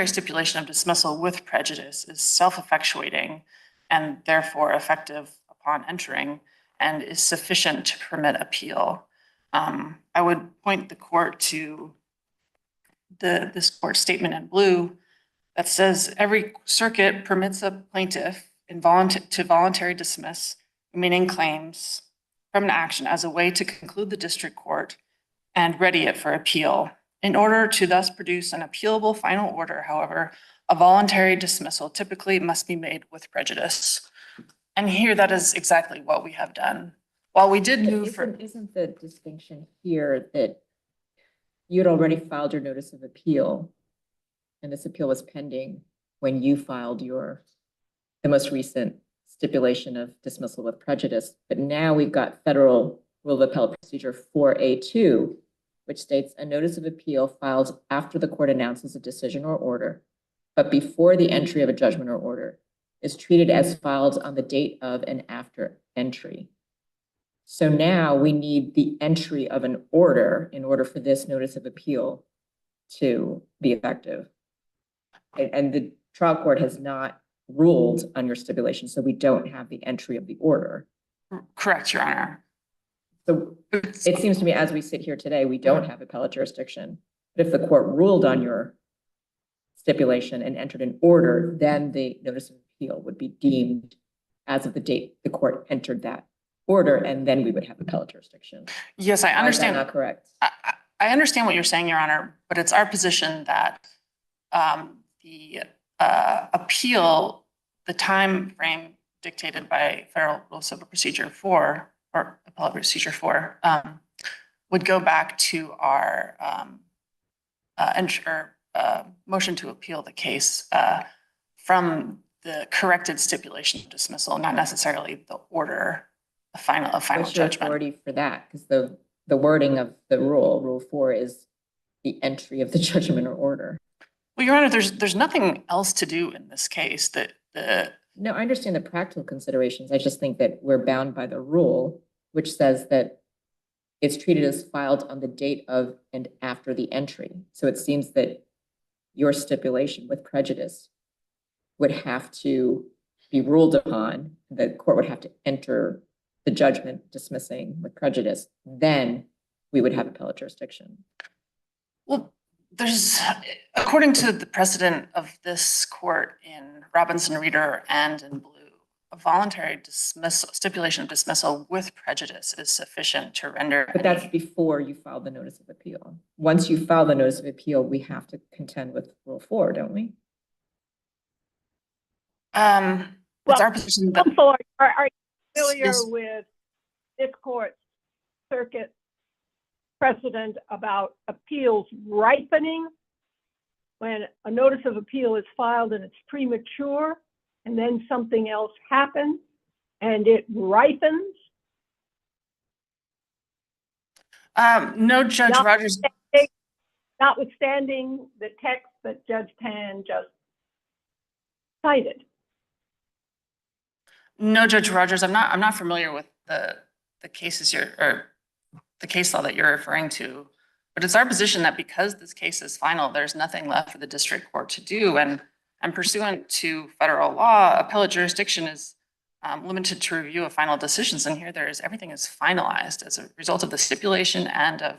Speaker 7: stipulation of dismissal with prejudice is self-effectuating and therefore effective upon entering and is sufficient to permit appeal. I would point the court to this court statement in Blue that says every circuit permits a plaintiff to voluntarily dismiss remaining claims from an action as a way to conclude the district court and ready it for appeal. In order to thus produce an appealable final order, however, a voluntary dismissal typically must be made with prejudice. And here, that is exactly what we have done. While we did move for...
Speaker 4: Isn't the distinction here that you had already filed your notice of appeal and this appeal was pending when you filed the most recent stipulation of dismissal with prejudice, but now we've got Federal Rule of Appellate Procedure 4A2, which states a notice of appeal filed after the court announces a decision or order, but before the entry of a judgment or order, is treated as filed on the date of and after entry. So now we need the entry of an order in order for this notice of appeal to be effective. And the trial court has not ruled on your stipulation, so we don't have the entry of the order.
Speaker 7: Correct, Your Honor.
Speaker 4: So it seems to me as we sit here today, we don't have appellate jurisdiction. But if the court ruled on your stipulation and entered an order, then the notice of appeal would be deemed as of the date the court entered that order, and then we would have appellate jurisdiction.
Speaker 7: Yes, I
Speaker 4: Why is that
Speaker 7: understand.
Speaker 4: not correct?
Speaker 7: I understand what you're saying, Your Honor, but it's our position that the appeal, the time frame dictated by Federal Rule of Civil Procedure 4 or Appellate Procedure 4 would go back to our motion to appeal the case from the corrected stipulation of dismissal, not necessarily the order, a final
Speaker 4: What's your
Speaker 7: judgment.
Speaker 4: authority for that? Because the wording of the Rule 4 is the entry of the judgment or order.
Speaker 7: Well, Your Honor, there's nothing else to do in this case that
Speaker 4: No, I understand the practical considerations. I just think that we're bound by the rule, which says that it's treated as filed on the date of and after the entry. So it seems that your stipulation with prejudice would have to be ruled upon. The court would have to enter the judgment dismissing with prejudice. Then we would have appellate jurisdiction.
Speaker 7: Well, there's, according to the precedent of this court in Robinson Reader and in Blue, a voluntary dismissal, stipulation of dismissal with prejudice is sufficient to render.
Speaker 4: But that's before you file the notice of appeal. Once you file the notice of appeal, we have to contend with Rule 4, don't we?
Speaker 7: It's our position that
Speaker 5: Counsel, are you familiar
Speaker 7: Yes.
Speaker 5: with this court's circuit precedent about appeals ripening? When a notice of appeal is filed and it's premature, and then something else happens and it ripens?
Speaker 7: no, Judge
Speaker 5: Not-
Speaker 7: Rogers.
Speaker 5: Notwithstanding the text that Judge Pan just cited.
Speaker 7: No, Judge Rogers, I'm not familiar with the cases or the case law that you're referring to. But it's our position that because this case is final, there's nothing left for the district court to do. And pursuant to federal law, appellate jurisdiction is limited to review of final decisions. And here everything is finalized as a result of the stipulation and of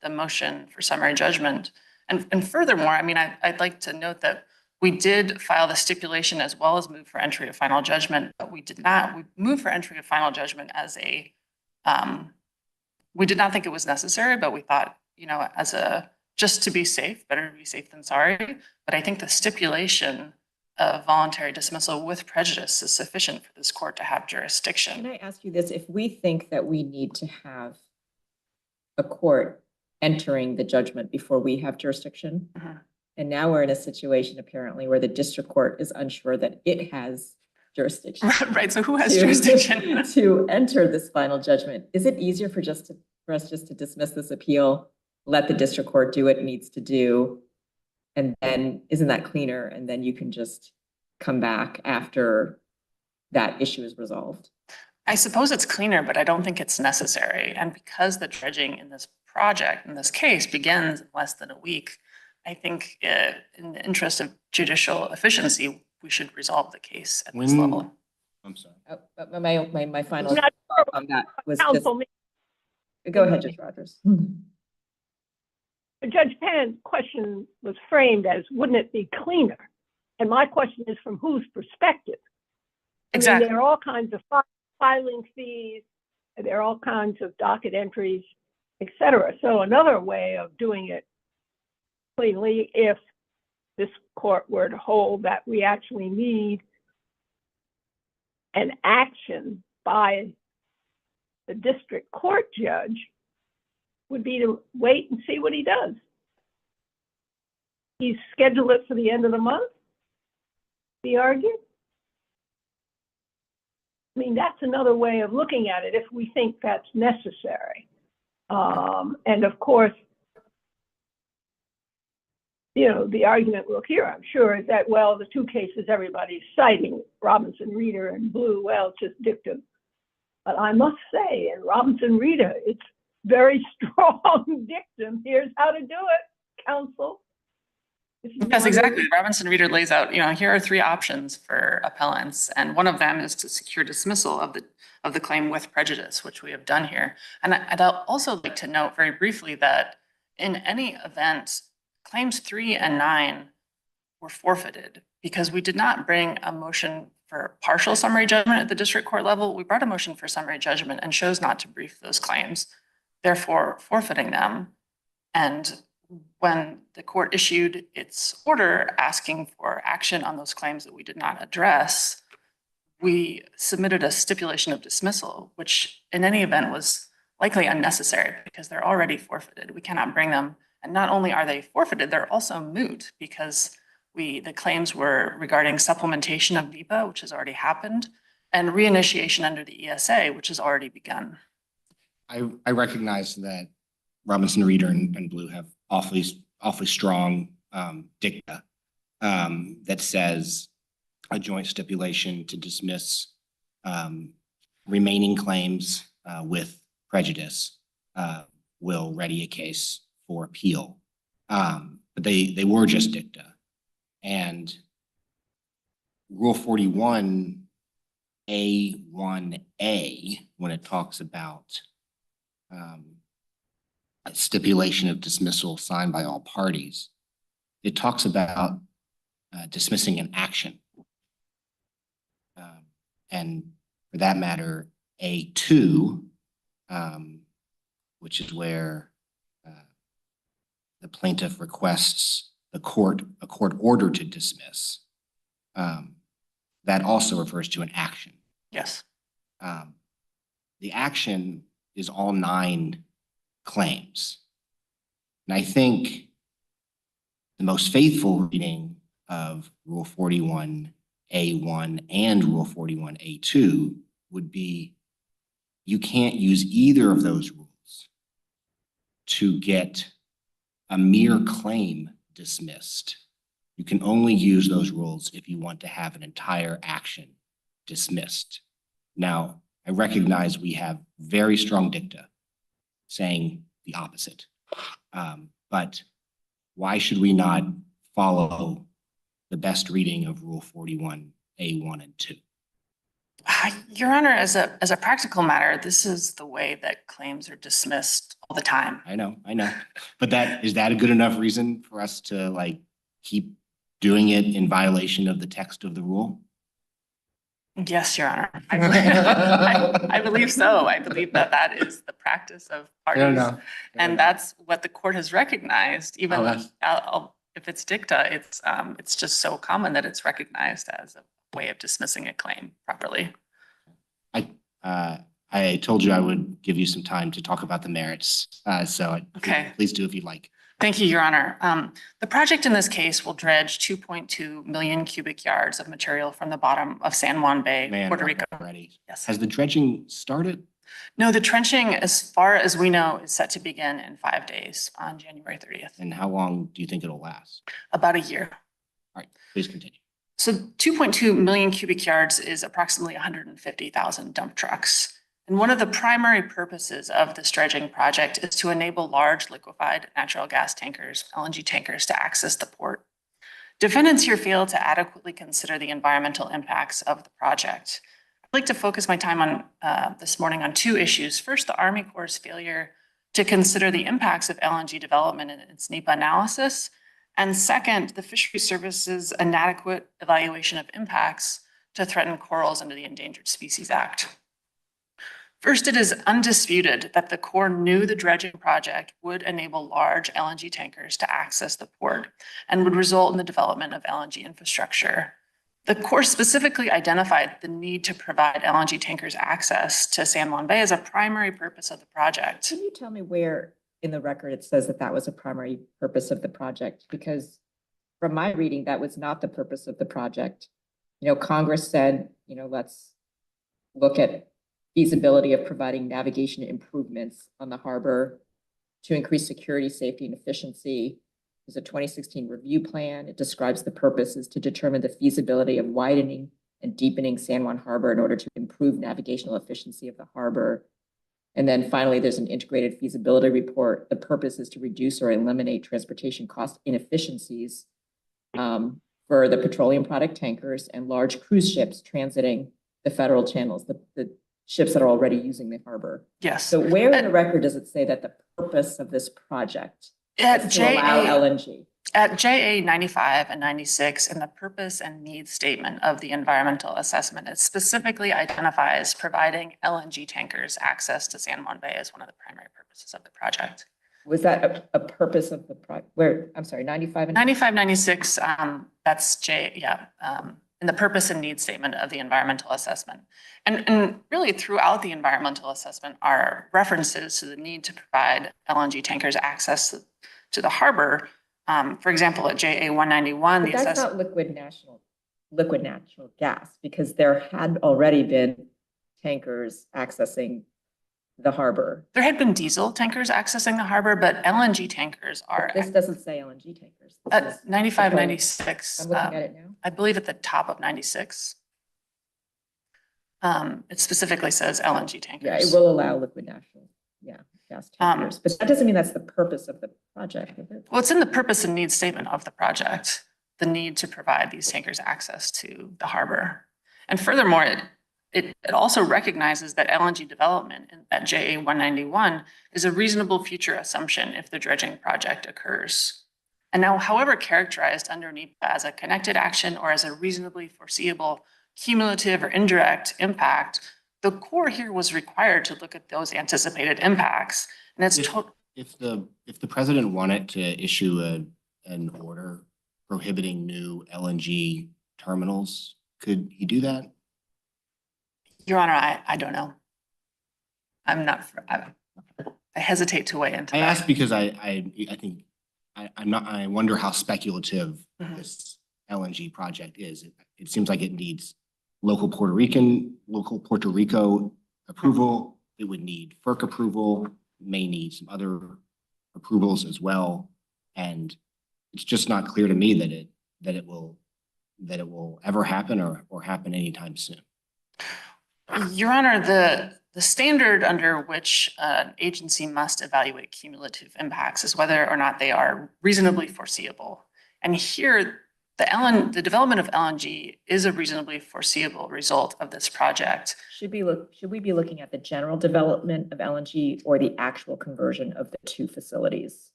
Speaker 7: the motion for summary judgment. And furthermore, I mean, I'd like to note that we did file the stipulation as well as move for entry of final judgment, but we did not. We moved for entry of final judgment as a, we did not think it was necessary, but we thought, you know, as a, just to be safe, better to be safe than sorry. But I think the stipulation of voluntary dismissal with prejudice is sufficient for this court to have jurisdiction.
Speaker 4: Can I ask you this? If we think that we need to have a court entering the judgment before we have jurisdiction, and now we're in a situation apparently where the district court is unsure that it has jurisdiction.
Speaker 7: Right, so who has jurisdiction?
Speaker 4: To enter this final judgment, is it easier for us just to dismiss this appeal, let the district court do what it needs to do, and then isn't that cleaner? And then you can just come back after that issue is resolved.
Speaker 7: I suppose it's cleaner, but I don't think it's necessary. And because the dredging in this project, in this case, begins in less than a week, I think in the interest of judicial efficiency, we should resolve the case at this level.
Speaker 2: I'm sorry.
Speaker 4: But my final
Speaker 5: Not
Speaker 4: thought on that was just,
Speaker 5: Counsel,
Speaker 4: go ahead, Judge Rogers.
Speaker 5: Judge Pan's question was framed as, wouldn't it be cleaner? And my question is, from whose perspective? I mean,
Speaker 7: Exactly.
Speaker 5: there are all kinds of filing fees, there are all kinds of docket entries, et cetera. So another way of doing it cleanly, if this court were to hold that we actually need an action by the district court judge, would be to wait and see what he does. He's scheduled it for the end of the month, be argued. I mean, that's another way of looking at it if we think that's necessary. And of course, you know, the argument we'll hear, I'm sure, is that, well, the two cases everybody's citing, Robinson Reader and Blue, well, it's just dictum. But I must say, in Robinson Reader, it's very strong dictum. Here's how to do it, counsel.
Speaker 7: Yes, exactly. Robinson Reader lays out, you know, here are three options for appellants, and one of them is to secure dismissal of the claim with prejudice, which we have done here. And I'd also like to note very briefly that in any event, claims 3 and 9 were forfeited because we did not bring a motion for partial summary judgment at the district court level. We brought a motion for summary judgment and chose not to brief those claims, therefore forfeiting them. And when the court issued its order asking for action on those claims that we did not address, we submitted a stipulation of dismissal, which in any event was likely unnecessary because they're already forfeited. We cannot bring them. And not only are they forfeited, they're also moot because the claims were regarding supplementation of VIPA, which has already happened, and reinitiation under the ESA, which has already begun.
Speaker 2: I recognize that Robinson, Reeder, and Blue have awfully strong dicta that says a joint stipulation to dismiss remaining claims with prejudice will ready a case for appeal. But they were just dicta. And Rule 41A1A, when it talks about a stipulation of dismissal signed by all parties, it talks about dismissing an action. And for that matter, A2, which is where the plaintiff requests a court order to dismiss, that also refers to an action.
Speaker 7: Yes.
Speaker 2: The action is all 9 claims. And I think the most faithful reading of Rule 41A1 and Rule 41A2 would be you can't use either of those rules to get a mere claim dismissed. You can only use those rules if you want to have an entire action dismissed. Now, I recognize we have very strong dicta saying the opposite. But why should we not follow the best reading of Rule 41A1 and 2?
Speaker 7: Your Honor, as a practical matter, this is the way that claims are dismissed all the time.
Speaker 2: I know. But is that a good enough reason for us to keep doing it in violation of the text of the rule?
Speaker 7: Yes, Your Honor. I believe so. I believe that is the practice of parties. And that's what the court has recognized. Even if it's dicta, it's just so common that it's recognized as a way of dismissing a claim properly.
Speaker 2: I told you I would give you some time to talk about the merits.
Speaker 7: Okay.
Speaker 2: Please do if you'd like.
Speaker 7: Thank you, Your Honor. The project in this case will dredge 2.2 million cubic yards of material from the bottom of San Juan Bay, Puerto Rico.
Speaker 2: Already.
Speaker 7: Yes.
Speaker 2: Has the dredging started?
Speaker 7: No, the trenching, as far as we know, is set to begin in 5 days on January 30th.
Speaker 2: And how long do you think it'll last?
Speaker 7: About a year.
Speaker 2: All right, please continue.
Speaker 7: So 2.2 million cubic yards is approximately 150,000 dump trucks. And one of the primary purposes of this dredging project is to enable large liquefied natural gas tankers, LNG tankers, to access the port. Defendants here fail to adequately consider the environmental impacts of the project. I'd like to focus my time on this morning on 2 issues. First, the Army Corps' failure to consider the impacts of LNG development in its NEPA analysis. And second, the Fisheries Service's inadequate evaluation of impacts to threaten corals under the Endangered Species Act. First, it is undisputed that the Corps knew the dredging project would enable large LNG tankers to access the port and would result in the development of LNG infrastructure. The Corps specifically identified the need to provide LNG tankers access to San Juan Bay as a primary purpose of the project.
Speaker 4: Can you tell me where in the record it says that that was a primary purpose of the project? Because from my reading, that was not the purpose of the project. Congress said, let's look at feasibility of providing navigation improvements on the harbor to increase security, safety, and efficiency. There's a 2016 review plan. It describes the purposes to determine the feasibility of widening and deepening San Juan Harbor in order to improve navigational efficiency of the harbor. And then finally, there's an integrated feasibility report. The purpose is to reduce or eliminate transportation cost inefficiencies for the petroleum product tankers and large cruise ships transiting the federal channels, the ships that are already using the harbor.
Speaker 7: Yes.
Speaker 4: So where in the record does it say that the purpose of this project
Speaker 7: At
Speaker 4: is to allow LNG?
Speaker 7: At JA 95 and 96 in the purpose and needs statement of the environmental assessment, it specifically identifies providing LNG tankers access to San Juan Bay as one of the primary purposes of the project.
Speaker 4: Was that a purpose of the where, I'm sorry, 95 and
Speaker 7: 95, 96, that's in the purpose and need statement of the environmental assessment. And really throughout the environmental assessment are references to the need to provide LNG tankers access to the harbor. For example, at JA 191,
Speaker 4: But that's not liquid natural gas, because there had already been tankers accessing the harbor.
Speaker 7: there had been diesel tankers accessing the harbor, but LNG tankers are
Speaker 4: This doesn't say LNG tankers. This is
Speaker 7: at 95,
Speaker 4: the point.
Speaker 7: 96.
Speaker 4: I'm looking at it now.
Speaker 7: I believe at the top of 96. It specifically says LNG tankers.
Speaker 4: Yeah, it will allow liquid natural, gas tankers, but that doesn't mean that's the purpose of the project, is it?
Speaker 7: Well, it's in the purpose and needs statement of the project, the need to provide these tankers access to the harbor. And furthermore, it also recognizes that LNG development at JA 191 is a reasonable future assumption if the dredging project occurs. And now, however characterized underneath as a connected action or as a reasonably foreseeable cumulative or indirect impact, the Corps here was required to look at those anticipated impacts. And it's
Speaker 2: If the president wanted to issue an order prohibiting new LNG terminals, could he do that?
Speaker 7: Your Honor, I don't know. I'm not, I hesitate to weigh into
Speaker 2: I
Speaker 7: that.
Speaker 2: ask because I think I wonder how speculative this LNG project is. It seems like it needs local Puerto Rico approval. It would need FERC approval, may need some other approvals as well. And it's just not clear to me that it will ever happen or happen anytime soon.
Speaker 7: Your Honor, the standard under which an agency must evaluate cumulative impacts is whether or not they are reasonably foreseeable. And here, the development of LNG is a reasonably foreseeable result of this project.
Speaker 4: Should we be looking at the general development of LNG or the actual conversion of the two facilities?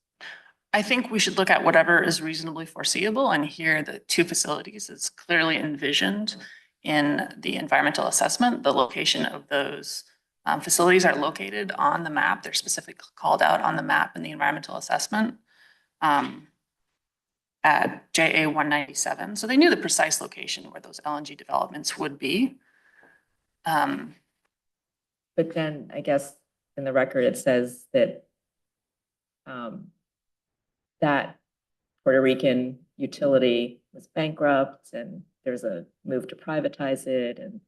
Speaker 7: I think we should look at whatever is reasonably foreseeable, and here the two facilities is clearly envisioned in the environmental assessment. The location of those facilities are located on the map. They're specifically called out on the map in the environmental assessment at JA 197. So they knew the precise location where those LNG developments would be.
Speaker 4: But then I guess in the record, it says that that Puerto Rican utility was bankrupt and there's a move to privatize it, and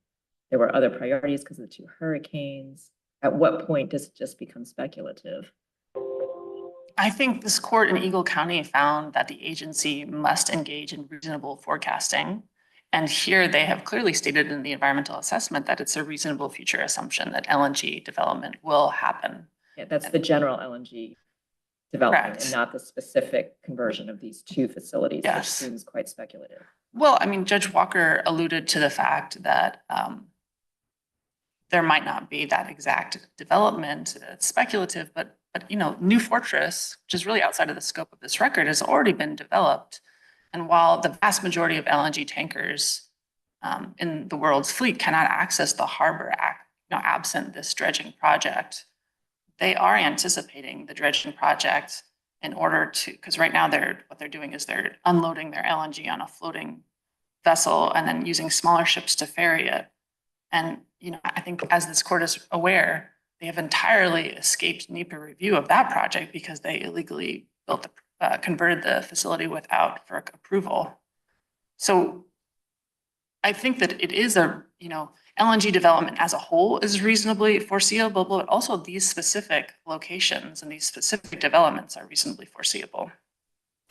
Speaker 4: there were other priorities because of the two hurricanes. At what point does it just become speculative?
Speaker 7: I think this court in Eagle County found that the agency must engage in reasonable forecasting. And here they have clearly stated in the environmental assessment that it's a reasonable future assumption that LNG development will happen.
Speaker 4: Yeah, that's the general LNG development.
Speaker 7: Correct.
Speaker 4: And not the specific conversion of these two facilities, which
Speaker 7: Yes.
Speaker 4: seems quite speculative.
Speaker 7: Well, I mean, Judge Walker alluded to the fact that there might not be that exact development. It's speculative, but you know, New Fortress, which is really outside of the scope of this record, has already been developed. And while the vast majority of LNG tankers in the world's fleet cannot access the harbor, absent this dredging project, they are anticipating the dredging project in order to, because right now what they're doing is they're unloading their LNG on a floating vessel and then using smaller ships to ferry it. And, you know, I think as this court is aware, they have entirely escaped NEPA review of that project because they illegally converted the facility without FERC approval. So I think that it is LNG development as a whole is reasonably foreseeable, but also these specific locations and these specific developments are reasonably foreseeable.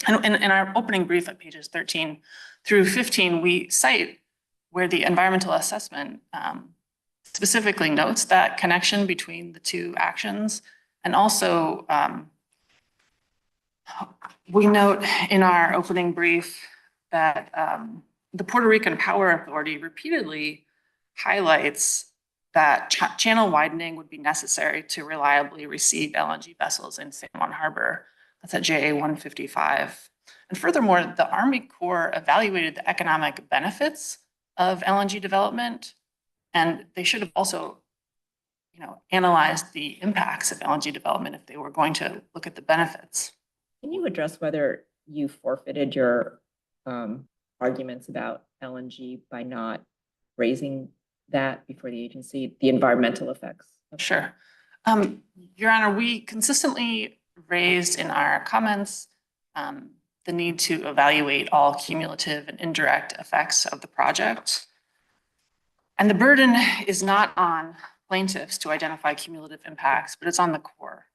Speaker 7: And in our opening brief at pages 13 through 15, we cite where the environmental assessment specifically notes that connection between the two actions. And also, we note in our opening brief that the Puerto Rican Power Authority repeatedly highlights that channel widening would be necessary to reliably receive LNG vessels in San Juan Harbor. That's at JA 155. And furthermore, the Army Corps evaluated the economic benefits of LNG development, and they should have also analyzed the impacts of LNG development if they were going to look at the benefits.
Speaker 4: Can you address whether you forfeited your arguments about LNG by not raising that before the agency, the environmental effects?
Speaker 7: Sure. Your Honor, we consistently raised in our comments the need to evaluate all cumulative and indirect effects of the project. And the burden is not on plaintiffs to identify cumulative impacts, but it's on the Corps.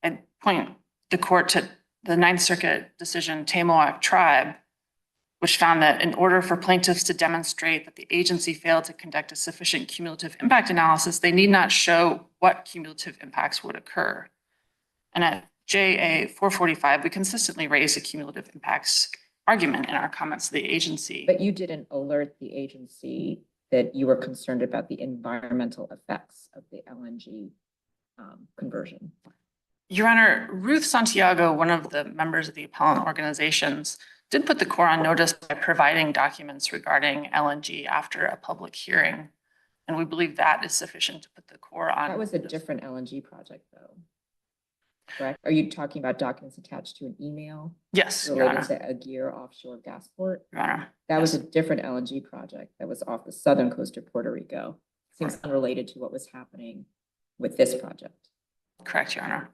Speaker 7: I'd point the court to the Ninth Circuit decision, Tamoac Tribe, which found that in order for plaintiffs to demonstrate that the agency failed to conduct a sufficient cumulative impact analysis, they need not show what cumulative impacts would occur. And at JA 445, we consistently raise a cumulative impacts argument in our comments to the agency.
Speaker 4: But you didn't alert the agency that you were concerned about the environmental effects of the LNG conversion.
Speaker 7: Your Honor, Ruth Santiago, one of the members of the appellant organizations, did put the Corps on notice by providing documents regarding LNG after a public hearing. And we believe that is sufficient to put the Corps on.
Speaker 4: That was a different LNG project though, correct? Are you talking about documents attached to an email?
Speaker 7: Yes, Your
Speaker 4: Related
Speaker 7: Honor.
Speaker 4: to Aguirre offshore gas port?
Speaker 7: Your Honor.
Speaker 4: That was a
Speaker 7: Yes.
Speaker 4: different LNG project that was off the southern coast of Puerto Rico. Seems unrelated to what was happening with this project.
Speaker 7: Correct, Your Honor.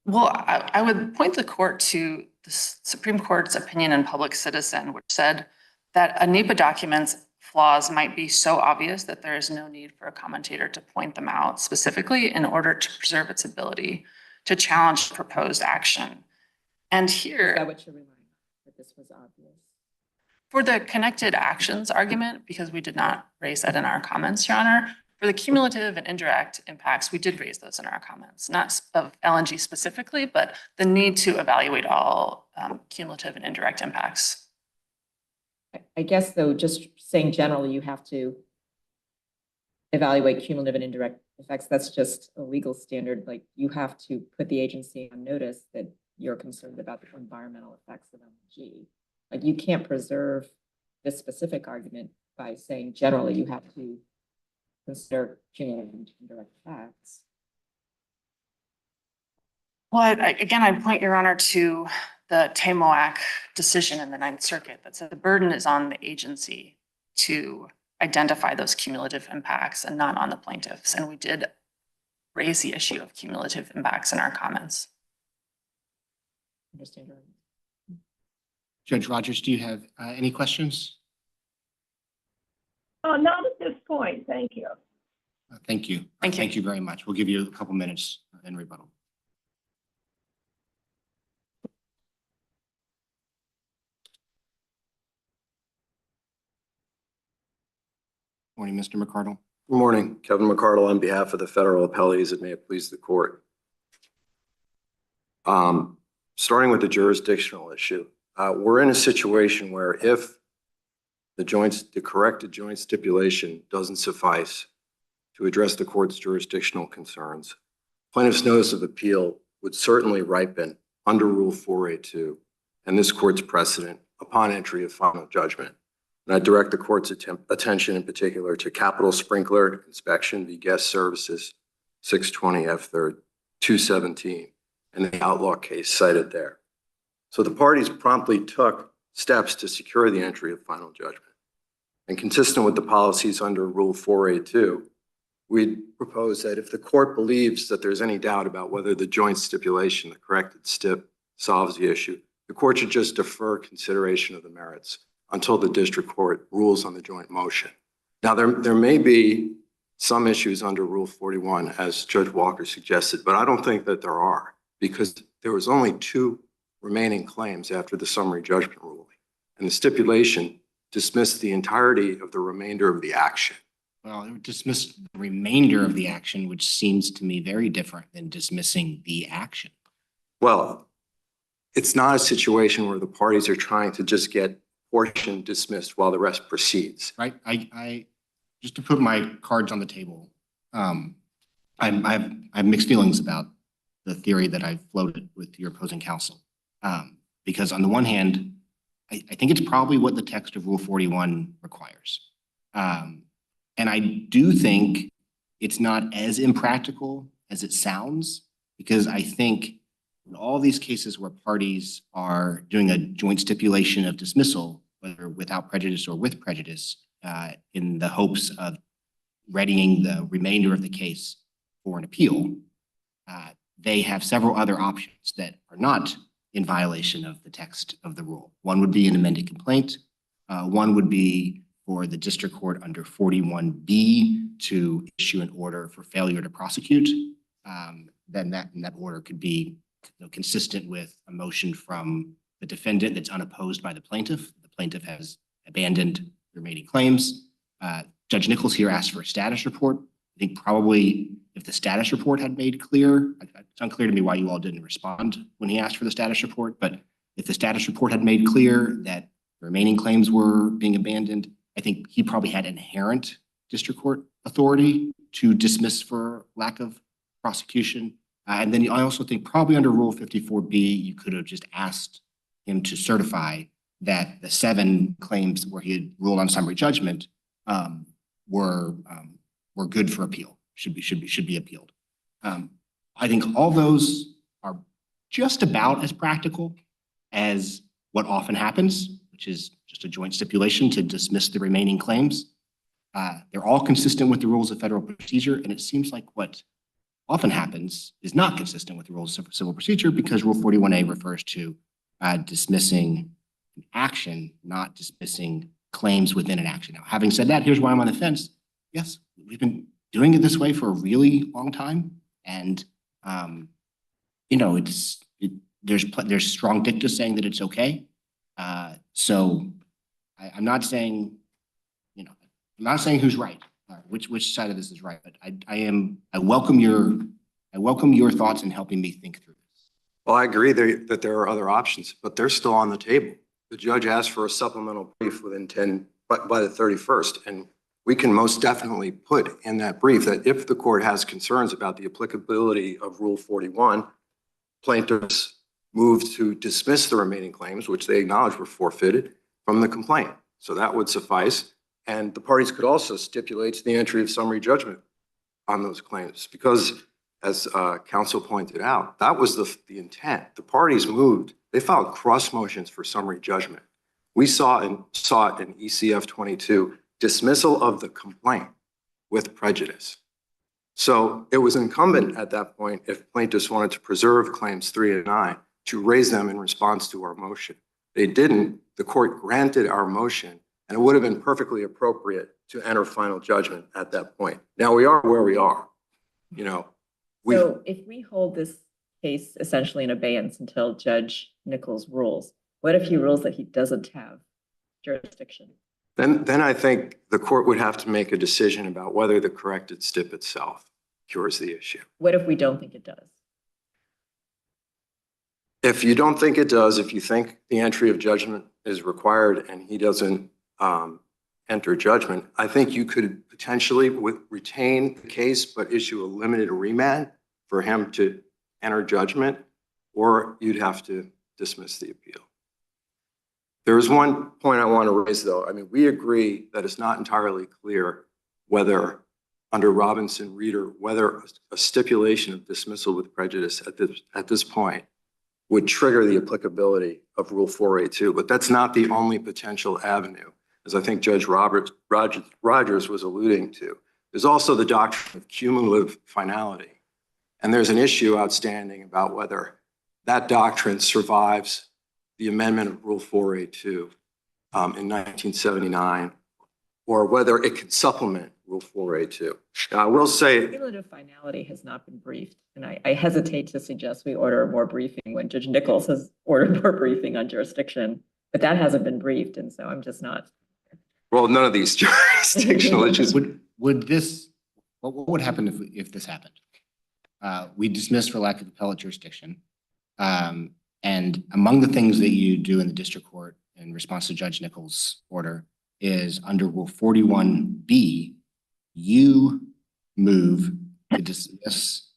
Speaker 7: Well, I would point the court to the Supreme Court's opinion in Public Citizen, which said that a NEPA document's flaws might be so obvious that there is no need for a commentator to point them out specifically in order to preserve its ability to challenge proposed action. And
Speaker 4: Is that
Speaker 7: here,
Speaker 4: what you're relying on, that this was obvious?
Speaker 7: for the connected actions argument, because we did not raise that in our comments, Your Honor, for the cumulative and indirect impacts, we did raise those in our comments, not of LNG specifically, but the need to evaluate all cumulative and indirect impacts.
Speaker 4: I guess though, just saying generally, you have to evaluate cumulative and indirect effects. That's just a legal standard. Like you have to put the agency on notice that you're concerned about the environmental effects of LNG. Like you can't preserve this specific argument by saying generally you have to consider cumulative and indirect effects.
Speaker 7: Well, again, I'd point, Your Honor, to the Tamoac decision in the Ninth Circuit that said the burden is on the agency to identify those cumulative impacts and not on the plaintiffs. And we did raise the issue of cumulative impacts in our comments.
Speaker 4: Understand your argument.
Speaker 2: Judge Rogers, do you have any questions?
Speaker 5: Not at this point, thank you.
Speaker 2: Thank you.
Speaker 7: Thank you.
Speaker 2: Thank you very much. We'll give you a couple minutes in rebuttal. Morning, Mr. McCardle.
Speaker 8: Good morning, Kevin McCardle on behalf of the federal appellees, and may it please the court. Starting with the jurisdictional issue, we're in a situation where if the corrected joint stipulation doesn't suffice to address the court's jurisdictional concerns, plaintiff's notice of appeal would certainly ripen under Rule 4A2 and this court's precedent upon entry of final judgment. And I direct the court's attention in particular to Capital Sprinkler Inspection v. Guest Services 620 F3rd 217 and the Outlaw case cited there. So the parties promptly took steps to secure the entry of final judgment. And consistent with the policies under Rule 4A2, we propose that if the court believes that there's any doubt about whether the joint stipulation, the corrected stip, solves the issue, the court should just defer consideration of the merits until the district court rules on the joint motion. Now, there may be some issues under Rule 41, as Judge Walker suggested, but I don't think that there are, because there was only 2 remaining claims after the summary judgment ruling, and the stipulation dismissed the entirety of the remainder of the action.
Speaker 2: Well, it would dismiss the remainder of the action, which seems to me very different than dismissing the action.
Speaker 8: Well, it's not a situation where the parties are trying to just get portion dismissed while the rest proceeds.
Speaker 2: Right? I just to put my cards on the table, I have mixed feelings about the theory that I floated with your opposing counsel. Because on the one hand, I think it's probably what the text of Rule 41 requires. And I do think it's not as impractical as it sounds, because I think in all these cases where parties are doing a joint stipulation of dismissal, whether without prejudice or with prejudice, in the hopes of readying the remainder of the case for an appeal, they have several other options that are not in violation of the text of the rule. One would be an amended complaint. One would be for the district court under 41B to issue an order for failure to prosecute. Then that order could be consistent with a motion from the defendant that's unopposed by the plaintiff. The plaintiff has abandoned the remaining claims. Judge Nichols here asked for a status report. I think probably if the status report had made clear, it's unclear to me why you all didn't respond when he asked for the status report, but if the status report had made clear that the remaining claims were being abandoned, I think he probably had inherent district court authority to dismiss for lack of prosecution. And then I also think probably under Rule 54B, you could have just asked him to certify that the 7 claims where he had ruled on summary judgment were good for appeal, should be appealed. I think all those are just about as practical as what often happens, which is just a joint stipulation to dismiss the remaining claims. They're all consistent with the rules of federal procedure, and it seems like what often happens is not consistent with the rules of civil procedure, because Rule 41A refers to dismissing an action, not dismissing claims within an action. Now, having said that, here's why I'm on the fence. Yes, we've been doing it this way for a really long time, and there's strong dicta saying that it's okay. So I'm not saying, I'm not saying who's right, which side of this is right, but I welcome your thoughts in helping me think through this.
Speaker 8: Well, I agree that there are other options, but they're still on the table. The judge asked for a supplemental brief by the 31st, and we can most definitely put in that brief that if the court has concerns about the applicability of Rule 41, plaintiffs moved to dismiss the remaining claims, which they acknowledged were forfeited, from the complaint. So that would suffice. And the parties could also stipulate to the entry of summary judgment on those claims, because as counsel pointed out, that was the intent. The parties moved, they filed cross motions for summary judgment. We saw it in ECF 22, dismissal of the complaint with prejudice. So it was incumbent at that point, if plaintiffs wanted to preserve claims 3 and 9, to raise them in response to our motion. They didn't. The court granted our motion, and it would have been perfectly appropriate to enter final judgment at that point. Now we are where we are.
Speaker 4: So if we hold this case essentially in abeyance until Judge Nichols rules, what if he rules that he doesn't have jurisdiction?
Speaker 8: Then I think the court would have to make a decision about whether the corrected stip itself cures the issue.
Speaker 4: What if we don't think it does?
Speaker 8: If you don't think it does, if you think the entry of judgment is required and he doesn't enter judgment, I think you could potentially retain the case but issue a limited remand for him to enter judgment, or you'd have to dismiss the appeal. There is one point I want to raise, though. I mean, we agree that it's not entirely clear whether, under Robinson-Reeder, whether a stipulation of dismissal with prejudice at this point would trigger the applicability of Rule 4A2, but that's not the only potential avenue, as I think Judge Rogers was alluding to. There's also the doctrine of cumulative finality, and there's an issue outstanding about whether that doctrine survives the amendment of Rule 4A2 in 1979, or whether it can supplement Rule 4A2. Now, I will say,
Speaker 4: Cumulative finality has not been briefed, and I hesitate to suggest we order more briefing when Judge Nichols has ordered more briefing on jurisdiction, but that hasn't been briefed, and so I'm just not.
Speaker 8: well, none of these jurisdictional issues.
Speaker 2: What would happen if this happened? We dismiss for lack of appellate jurisdiction. And among the things that you do in the district court in response to Judge Nichols' order is under Rule 41B, you move to dismiss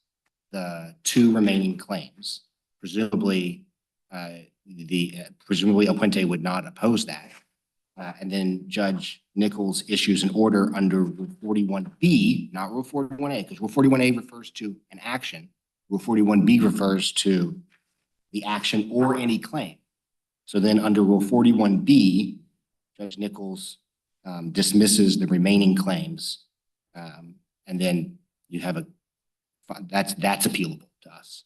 Speaker 2: the 2 remaining claims. Presumably, presumably El Puente would not oppose that. And then Judge Nichols issues an order under Rule 41B, not Rule 41A, because Rule 41A refers to an action. Rule 41B refers to the action or any claim. So then under Rule 41B, Judge Nichols dismisses the remaining claims. And then you have that's appealable to us.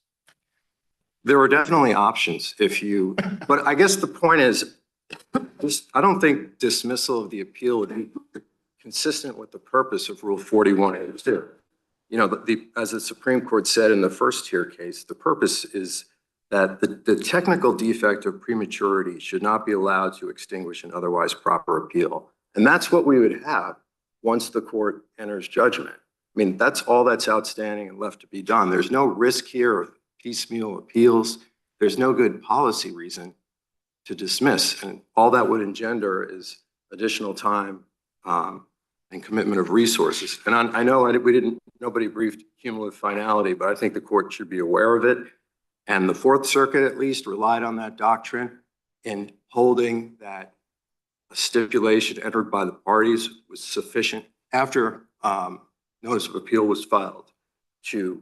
Speaker 8: There are definitely options but I guess the point is, I don't think dismissal of the appeal would be consistent with the purpose of Rule 41A. You know, as the Supreme Court said in the first tier case, the purpose is that the technical defect of prematurity should not be allowed to extinguish an otherwise proper appeal. And that's what we would have once the court enters judgment. I mean, that's all that's outstanding and left to be done. There's no risk here of piecemeal appeals. There's no good policy reason to dismiss. And all that would engender is additional time and commitment of resources. And I know nobody briefed cumulative finality, but I think the court should be aware of it. And the Fourth Circuit, at least, relied on that doctrine in holding that a stipulation entered by the parties was sufficient after notice of appeal was filed to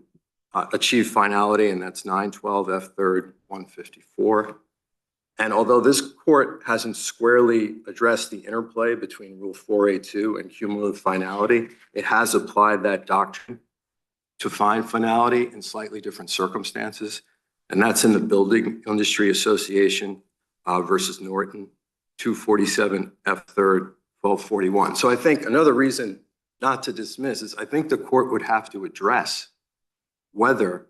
Speaker 8: achieve finality, and that's 912 F. 3rd 154. And although this court hasn't squarely addressed the interplay between Rule 4A2 and cumulative finality, it has applied that doctrine to find finality in slightly different circumstances. And that's in the Building Industry Association versus Norton, 247 F. 3rd 1241. So I think another reason not to dismiss is I think the court would have to address whether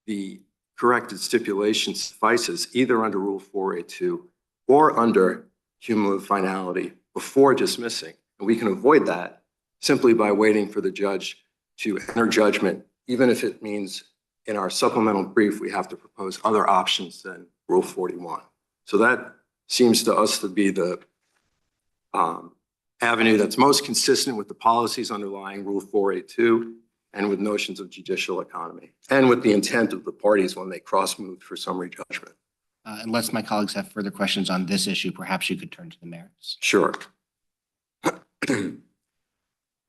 Speaker 8: the corrected stipulation suffices either under Rule 4A2 or under cumulative finality before dismissing. And we can avoid that simply by waiting for the judge to enter judgment, even if it means in our supplemental brief, we have to propose other options than Rule 41. So that seems to us to be the avenue that's most consistent with the policies underlying Rule 4A2 and with notions of judicial economy and with the intent of the parties when they cross-moved for summary judgment.
Speaker 2: Unless my colleagues have further questions on this issue, perhaps you could turn to the merits.
Speaker 8: Sure.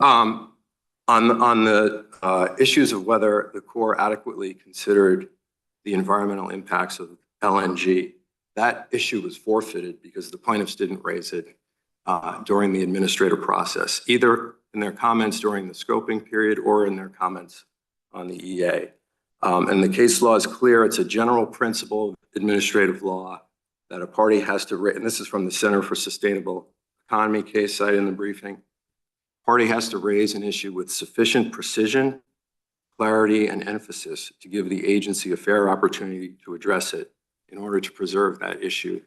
Speaker 8: On the issues of whether the Corps adequately considered the environmental impacts of LNG, that issue was forfeited because the plaintiffs didn't raise it during the administrative process, either in their comments during the scoping period or in their comments on the EA. And the case law is clear. It's a general principle of administrative law that a party has to, and this is from the Center for Sustainable Economy case cited in the briefing, party has to raise an issue with sufficient precision, clarity, and emphasis to give the agency a fair opportunity to address it in order to preserve that issue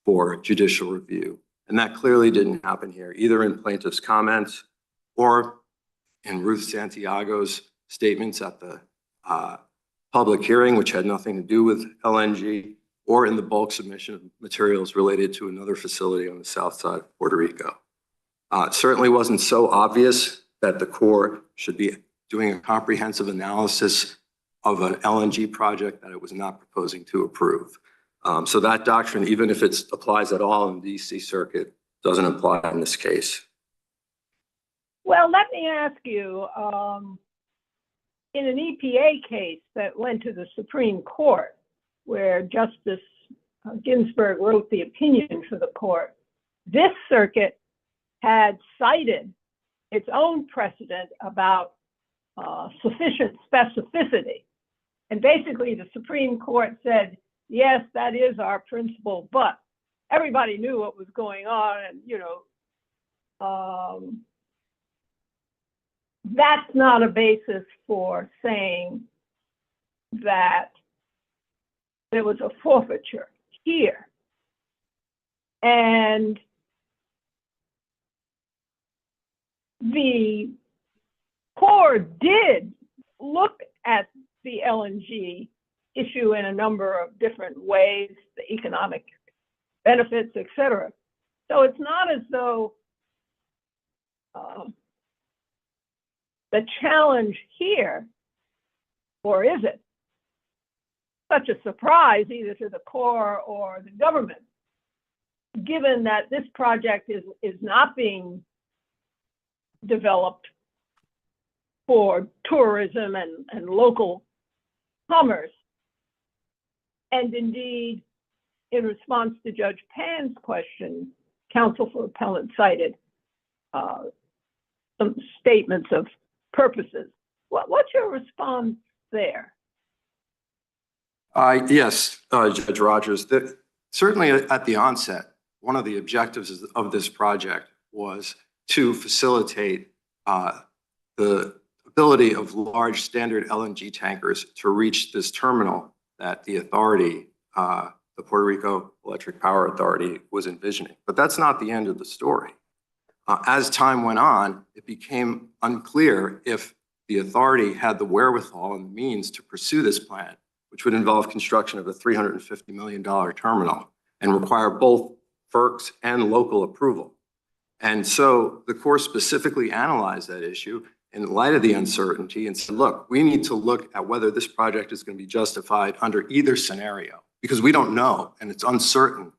Speaker 8: for judicial review. And that clearly didn't happen here, either in plaintiff's comments or in Ruth Santiago's statements at the public hearing, which had nothing to do with LNG, or in the bulk submission of materials related to another facility on the south side of Puerto Rico. It certainly wasn't so obvious that the Corps should be doing a comprehensive analysis of an LNG project that it was not proposing to approve. So that doctrine, even if it applies at all in the DC circuit, doesn't apply in this case.
Speaker 5: Well, let me ask you, in an EPA case that went to the Supreme Court, where Justice Ginsburg wrote the opinion for the court, this circuit had cited its own precedent about sufficient specificity. And basically the Supreme Court said, yes, that is our principle, but everybody knew what was going on, and that's not a basis for saying that there was a forfeiture here. And the Corps did look at the LNG issue in a number of different ways, the economic benefits, et cetera. So it's not as though the challenge here, or is it, such a surprise either to the Corps or the government. given that this project is not being developed for tourism and local commerce, and indeed, in response to Judge Pan's question, counsel for appellant cited some statements of purposes. What's your response there?
Speaker 8: Yes, Judge Rogers, certainly at the onset, one of the objectives of this project was to facilitate the ability of large standard LNG tankers to reach this terminal that the authority, the Puerto Rico Electric Power Authority, was envisioning. But that's not the end of the story. As time went on, it became unclear if the authority had the wherewithal and the means to pursue this plan, which would involve construction of a $350 million terminal and require both FERC's and local approval. And so the Corps specifically analyzed that issue in light of the uncertainty and said, look, we need to look at whether this project is going to be justified under either scenario, because we don't know, and it's uncertain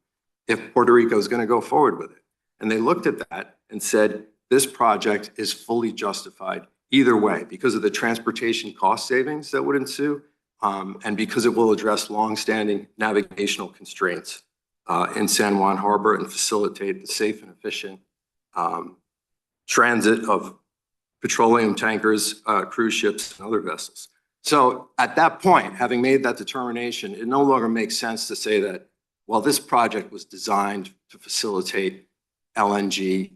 Speaker 8: if Puerto Rico is going to go forward with it. And they looked at that and said, this project is fully justified either way because of the transportation cost savings that would ensue, and because it will address longstanding navigational constraints in San Juan Harbor and facilitate the safe and efficient transit of petroleum tankers, cruise ships, and other vessels. So at that point, having made that determination, it no longer makes sense to say that, well, this project was designed to facilitate LNG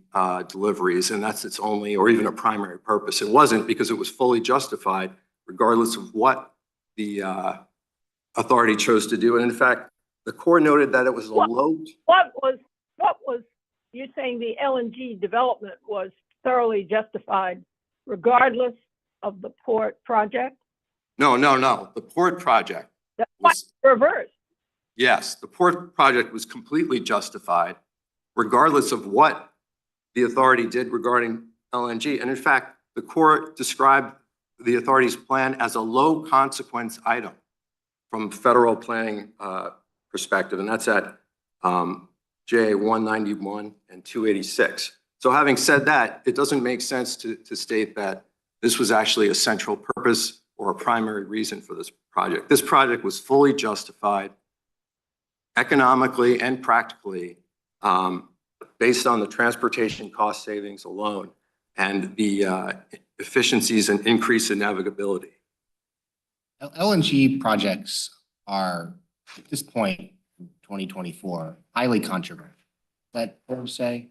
Speaker 8: deliveries, and that's its only or even a primary purpose. It wasn't, because it was fully justified regardless of what the authority chose to do. And in fact, the Corps noted that it was a low.
Speaker 5: What was, you're saying the LNG development was thoroughly justified regardless of the port project?
Speaker 8: No. The port project was
Speaker 5: reversed.
Speaker 8: Yes, the port project was completely justified regardless of what the authority did regarding LNG. And in fact, the Corps described the authority's plan as a low consequence item from federal planning perspective. And that's at JA 191 and 286. So having said that, it doesn't make sense to state that this was actually a central purpose or a primary reason for this project. This project was fully justified economically and practically based on the transportation cost savings alone and the efficiencies and increase in navigability.
Speaker 2: LNG projects are, at this point, 2024, highly controversial. Is that fair to say?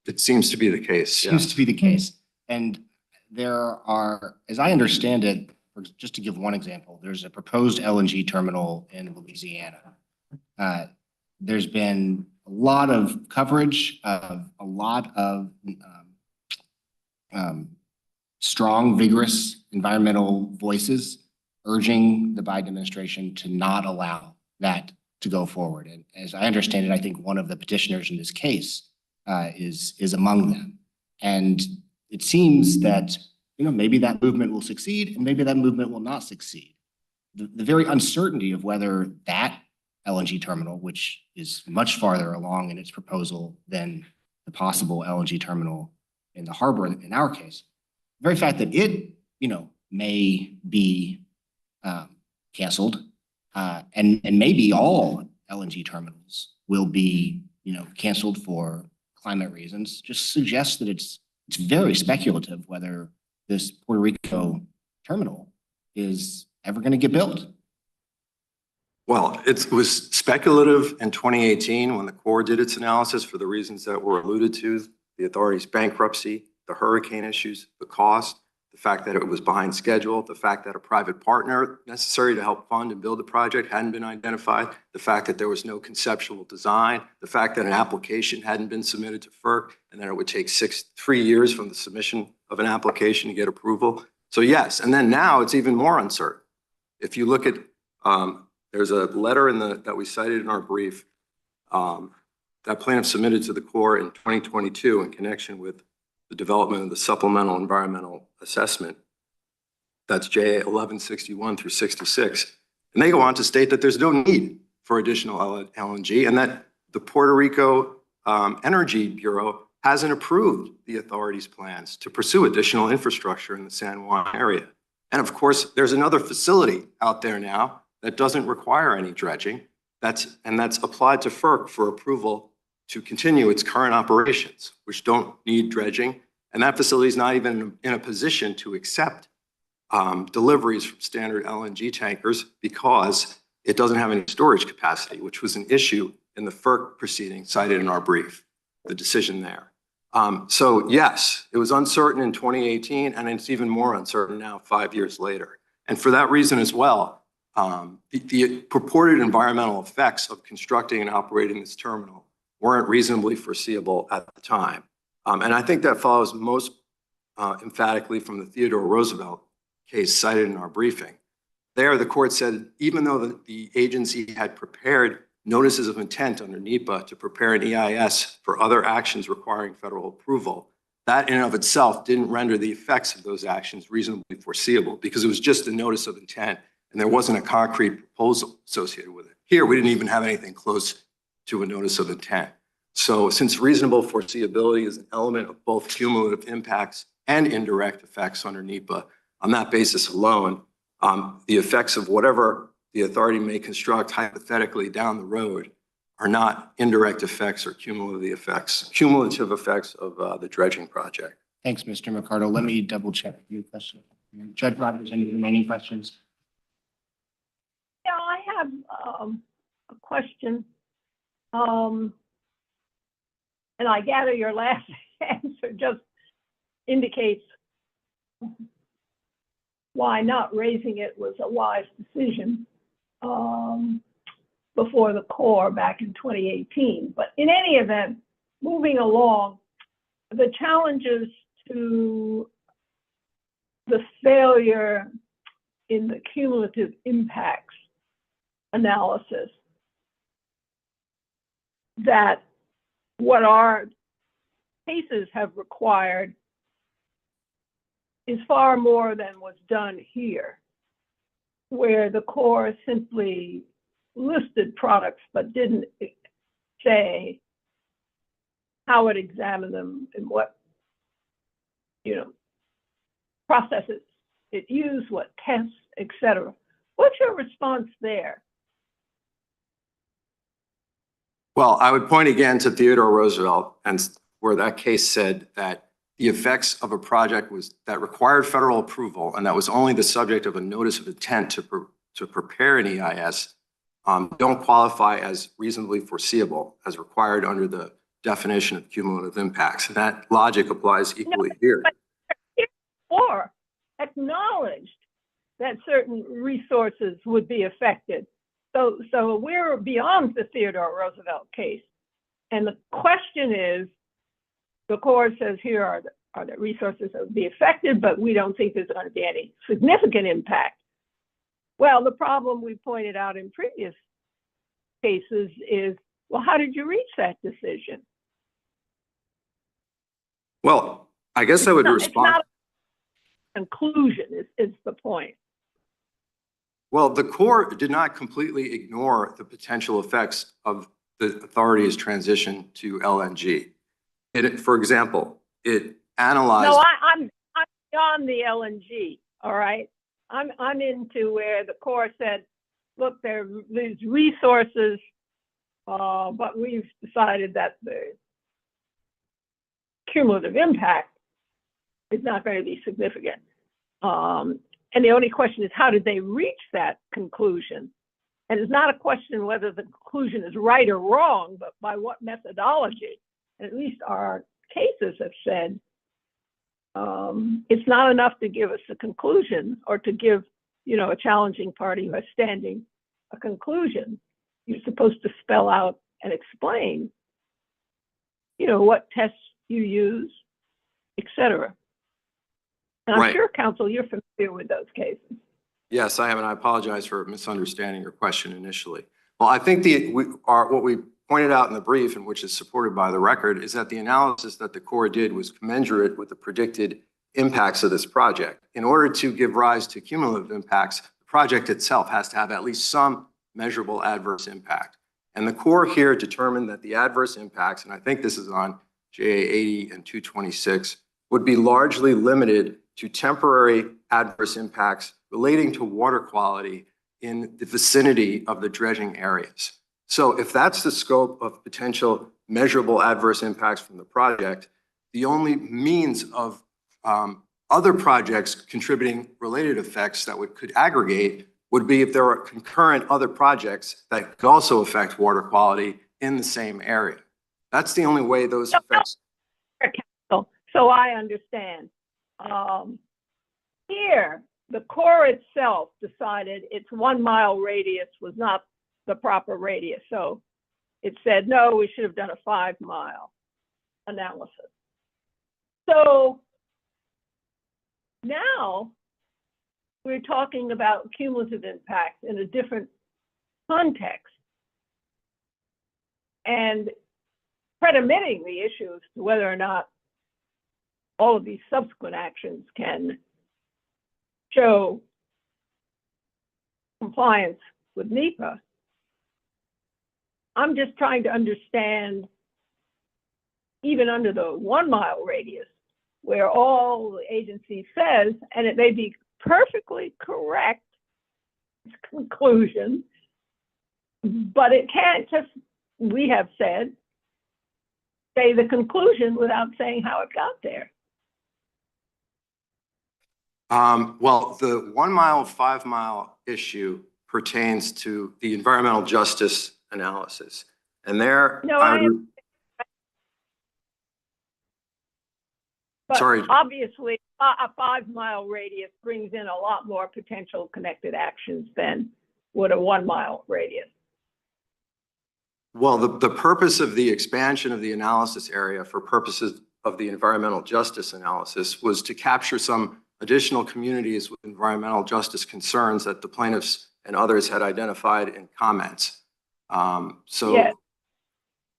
Speaker 8: It seems to be the case.
Speaker 2: Seems to be the case. And there are, as I understand it, just to give one example, there's a proposed LNG terminal in Louisiana. There's been a lot of coverage of a lot of strong, vigorous environmental voices urging the Biden administration to not allow that to go forward. And as I understand it, I think one of the petitioners in this case is among them. And it seems that, maybe that movement will succeed and maybe that movement will not succeed. The very uncertainty of whether that LNG terminal, which is much farther along in its proposal than the possible LNG terminal in the harbor in our case, the very fact that it, may be canceled, and maybe all LNG terminals will be, canceled for climate reasons, just suggests that it's very speculative whether this Puerto Rico terminal is ever going to get built.
Speaker 8: Well, it was speculative in 2018 when the Corps did its analysis for the reasons that were alluded to, the authority's bankruptcy, the hurricane issues, the cost, the fact that it was behind schedule, the fact that a private partner necessary to help fund and build the project hadn't been identified, the fact that there was no conceptual design, the fact that an application hadn't been submitted to FERC, and that it would take 3 years from the submission of an application to get approval. So yes, and then now it's even more uncertain. If you look at, there's a letter that we cited in our brief that plaintiff submitted to the Corps in 2022 in connection with the development of the supplemental environmental assessment. That's JA 1161 through 66. And they go on to state that there's no need for additional LNG and that the Puerto Rico Energy Bureau hasn't approved the authority's plans to pursue additional infrastructure in the San Juan area. And of course, there's another facility out there now that doesn't require any dredging. That's applied to FERC for approval to continue its current operations, which don't need dredging. And that facility is not even in a position to accept deliveries from standard LNG tankers because it doesn't have any storage capacity, which was an issue in the FERC proceeding cited in our brief, the decision there. So yes, it was uncertain in 2018, and it's even more uncertain now 5 years later. And for that reason as well, the purported environmental effects of constructing and operating this terminal weren't reasonably foreseeable at the time. And I think that follows most emphatically from the Theodore Roosevelt case cited in our briefing. There, the court said, even though the agency had prepared notices of intent under NEPA to prepare an EIS for other actions requiring federal approval, that in and of itself didn't render the effects of those actions reasonably foreseeable because it was just a notice of intent and there wasn't a concrete proposal associated with it. Here, we didn't even have anything close to a notice of intent. So since reasonable foreseeability is an element of both cumulative impacts and indirect effects under NEPA, on that basis alone, the effects of whatever the authority may construct hypothetically down the road are not indirect effects or cumulative effects of the dredging project.
Speaker 2: Thanks, Mr. McCardle. Let me double check your question. Judge Rogers, any remaining questions?
Speaker 5: Yeah, I have a question. And I gather your last answer just indicates why not raising it was a wise decision before the Corps back in 2018. But in any event, moving along, the challenges to the failure in the cumulative impacts analysis, that what our cases have required is far more than was done here, where the Corps simply listed products but didn't say how it examined them and what, processes it used, what tests, etc. What's your response there?
Speaker 8: Well, I would point again to Theodore Roosevelt, and where that case said that the effects of a project that required federal approval and that was only the subject of a notice of intent to prepare an EIS don't qualify as reasonably foreseeable as required under the definition of cumulative impacts. And that logic applies equally here.
Speaker 5: Or acknowledged that certain resources would be affected. So we're beyond the Theodore Roosevelt case. And the question is, the Corps says here are the resources that would be affected, but we don't think there's going to be any significant impact. Well, the problem we pointed out in previous cases is, well, how did you reach that decision?
Speaker 8: Well, I guess I would respond.
Speaker 5: It's not a conclusion is the point.
Speaker 8: Well, the Corps did not completely ignore the potential effects of the authority's transition to LNG. For example, it analyzed.
Speaker 5: No, I'm beyond the LNG. All right, I'm into where the Corps said, look, there's resources, but we've decided that the cumulative impact is not going to be significant. And the only question is, how did they reach that conclusion? And it's not a question whether the conclusion is right or wrong, but by what methodology. And at least our cases have said it's not enough to give us a conclusion or to give, a challenging party who is standing a conclusion. You're supposed to spell out and explain, what tests you use, etc. And I'm sure, counsel, you're familiar with those cases.
Speaker 8: Yes, I am, and I apologize for misunderstanding your question initially. Well, I think what we pointed out in the brief, and which is supported by the record, is that the analysis that the Corps did was commensurate with the predicted impacts of this project. In order to give rise to cumulative impacts, the project itself has to have at least some measurable adverse impact. And the Corps here determined that the adverse impacts, and I think this is on JA 80 and 226, would be largely limited to temporary adverse impacts relating to water quality in the vicinity of the dredging areas. So if that's the scope of potential measurable adverse impacts from the project, the only means of other projects contributing related effects that could aggregate would be if there are concurrent other projects that could also affect water quality in the same area. That's the only way those effects.
Speaker 5: So I understand. Here, the Corps itself decided its 1 mile radius was not the proper radius. So it said, no, we should have done a 5 mile analysis. So now we're talking about cumulative impacts in a different context and predominating the issue as to whether or not all of these subsequent actions can show compliance with NEPA. I'm just trying to understand, even under the 1 mile radius, where all the agency says, and it may be perfectly correct conclusion, but it can't just, we have said, say the conclusion without saying how it got there.
Speaker 8: Well, the 1 mile, 5 mile issue pertains to the environmental justice analysis. And there,
Speaker 5: but
Speaker 8: sorry.
Speaker 5: Obviously, a 5 mile radius brings in a lot more potential connected actions than would a 1 mile radius.
Speaker 8: Well, the purpose of the expansion of the analysis area for purposes of the environmental justice analysis was to capture some additional communities with environmental justice concerns that the plaintiffs and others had identified in comments.
Speaker 5: Yes.